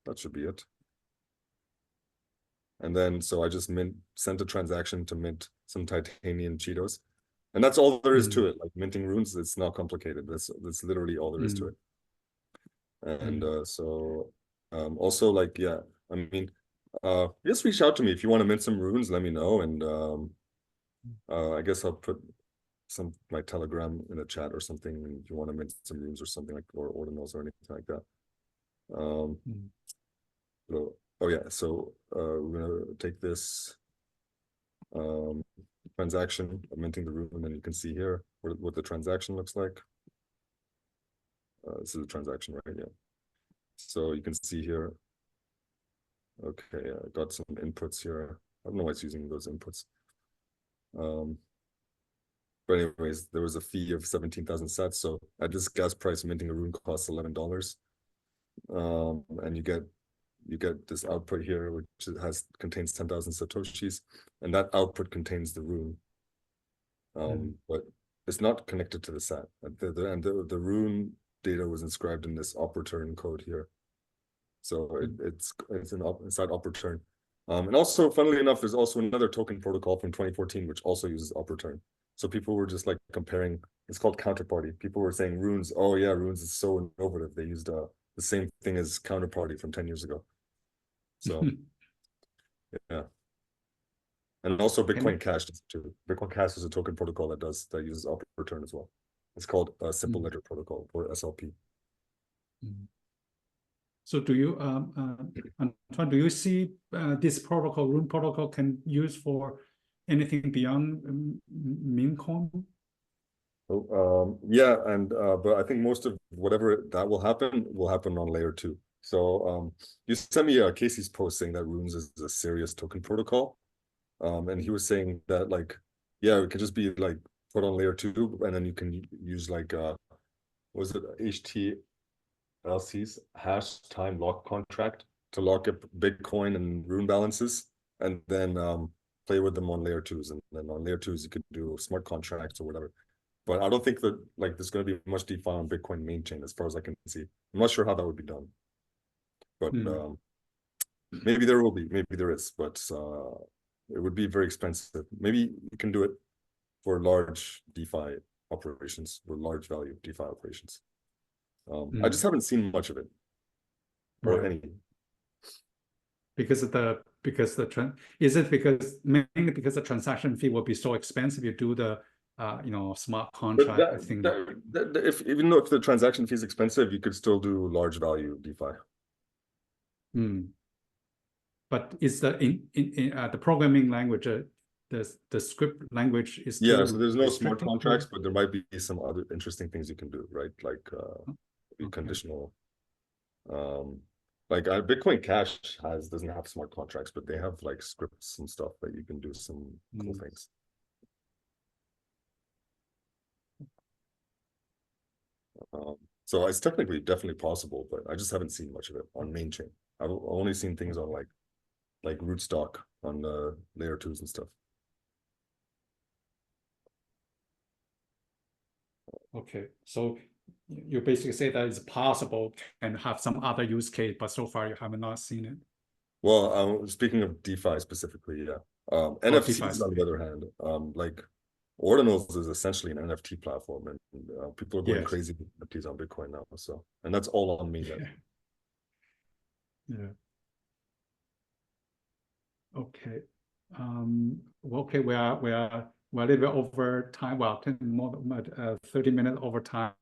That should be it. And then, so I just sent a transaction to mint some titanium Cheetos. And that's all there is to it. Like minting runes, it's not complicated. That's literally all there is to it. And also like, yeah, I mean, just reach out to me if you want to mint some runes, let me know. And I guess I'll put my Telegram in a chat or something if you want to mint some runes or something like, or ordinals or anything like that. So, oh yeah, so we're gonna take this transaction of minting the room, and then you can see here what the transaction looks like. This is a transaction right here. So you can see here. Okay, I got some inputs here. I don't know why it's using those inputs. But anyways, there was a fee of 17,000 sats. So at this gas price, minting a rune costs $11. And you get this output here, which contains 10,000 satoshis, and that output contains the rune. But it's not connected to the sat. The rune data was inscribed in this op return code here. So it's inside op return. And also, funnily enough, there's also another token protocol from 2014 which also uses op return. So people were just like comparing. It's called Counterparty. People were saying runes. Oh yeah, runes is so innovative. They used the same thing as Counterparty from 10 years ago. So yeah. And also Bitcoin Cash too. Bitcoin Cash is a token protocol that uses op return as well. It's called a simple ledger protocol, or SLP. So do you, Antoine, do you see this protocol, rune protocol, can use for anything beyond meme coin? Oh, yeah, and but I think most of whatever that will happen on layer 2. So you sent me Casey's post saying that runes is a serious token protocol, and he was saying that like, yeah, it could just be like put on layer 2, and then you can use like was it HTLC's hash time lock contract to lock up Bitcoin and rune balances, and then play with them on layer 2s, and then on layer 2s you could do smart contracts or whatever. But I don't think that like there's going to be much DeFi on Bitcoin main chain as far as I can see. I'm not sure how that would be done, but maybe there will be, maybe there is, but it would be very expensive. Maybe you can do it for large DeFi operations or large value DeFi operations. I just haven't seen much of it, or any. Because mainly because the transaction fee will be so expensive. You do the smart contract. I think even though if the transaction fee is expensive, you could still do large value DeFi. But is the programming language, the script language is so there's no smart contracts, but there might be some other interesting things you can do, right? Like conditional. Like Bitcoin Cash doesn't have smart contracts, but they have like scripts and stuff that you can do some cool things. So it's definitely possible, but I just haven't seen much of it on main chain. I've only seen things on like rootstock on layer 2s and stuff. Okay, so you basically say that it's possible and have some other use case, but so far you have not seen it. Well, speaking of DeFi specifically, yeah. NFTs on the other hand, like Ordinal is essentially an NFT platform, and people are going crazy with NFTs on Bitcoin now. So, and that's all on me. Yeah. Okay. Okay, we're a little bit over time. Well, 30 minutes over time.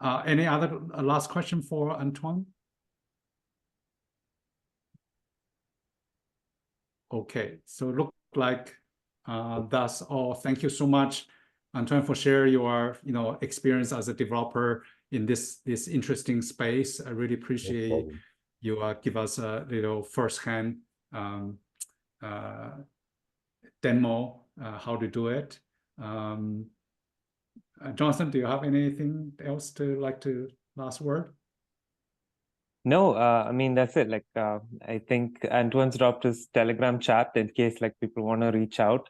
Any other last question for Antoine? Okay, so look like that's all. Thank you so much, Antoine, for sharing your experience as a developer in this interesting space. I really appreciate you give us a little firsthand demo how to do it. Jonathan, do you have anything else to last word? No, I mean, that's it. Like, I think Antoine's dropped his Telegram chat in case like people want to reach out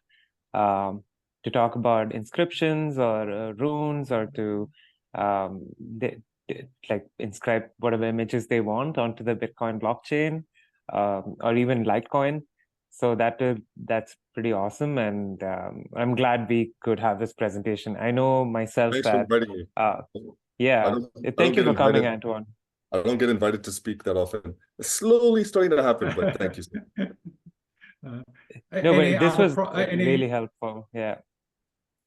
to talk about inscriptions or runes, or to like inscribe whatever images they want onto the Bitcoin blockchain, or even Litecoin. So that's pretty awesome, and I'm glad we could have this presentation. I know myself that thank you for coming, Antoine. I don't get invited to speak that often. It's slowly starting to happen, but thank you. No, but this was really helpful. Yeah.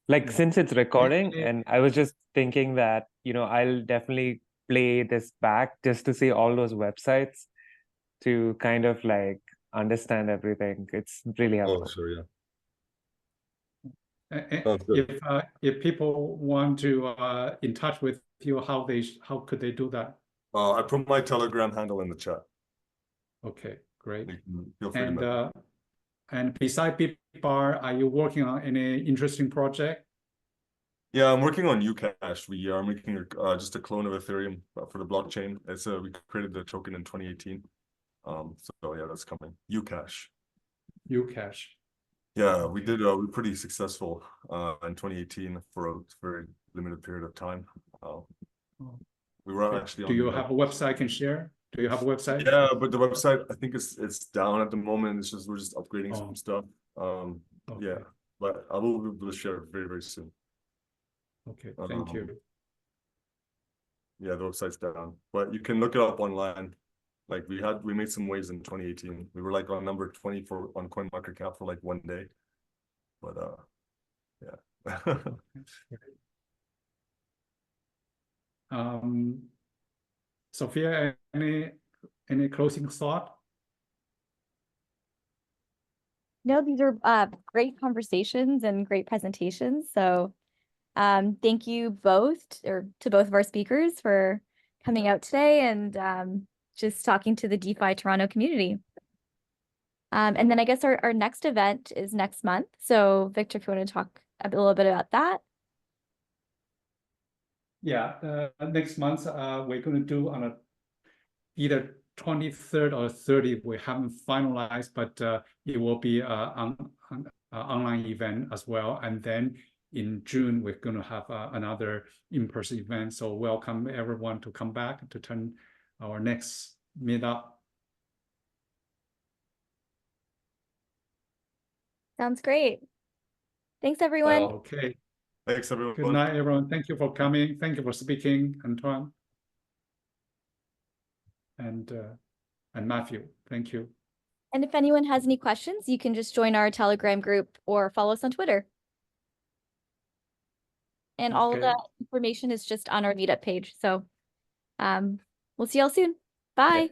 Like since it's recording, and I was just thinking that, I'll definitely play this back just to see all those websites to kind of like understand everything. It's really Oh, helpful. sure, yeah. And if people want to in touch with you, how could they do that? I put my Telegram handle in the chat. Okay, great. You can feel free to message. And beside BitBar, are you working on any interesting project? Yeah, I'm working on Ucash. We are making just a clone of Ethereum for the blockchain. It's we created the token in 2018. So yeah, that's coming. Ucash. Ucash. Yeah, we did. We're pretty successful in 2018 for a very limited period of time. We were actually. Do you have a website I can share? Do you have a website? Yeah, but the website, I think it's down at the moment. It's just we're just upgrading some stuff. Okay. Yeah, but I will be able to share it very, very soon. Okay, thank you. Yeah, the website's down, but you can look it up online. Like we made some waves in 2018. We were like on number 24 on CoinMarketCap for like one day. But yeah. Sophia, any closing thought? No, these are great conversations and great presentations. So thank you both, or to both of our speakers, for coming out today and just talking to the DeFi Toronto community. And then I guess our next event is next month. So Victor, if you want to talk a little bit about that. Yeah, next month we're going to do on either 23rd or 30th. We haven't finalized, but it will be an online event as well. And then in June, we're going to have another in-person event. So welcome everyone to come back to turn our next meetup. Sounds great. Thanks, everyone. Okay. Thanks, everyone. Good night, everyone. Thank you for coming. Thank you for speaking, Antoine. And Matthew, thank you. And if anyone has any questions, you can just join our Telegram group or follow us on Twitter. And all of the information is just on our Meetup page. So we'll see y'all soon. Bye.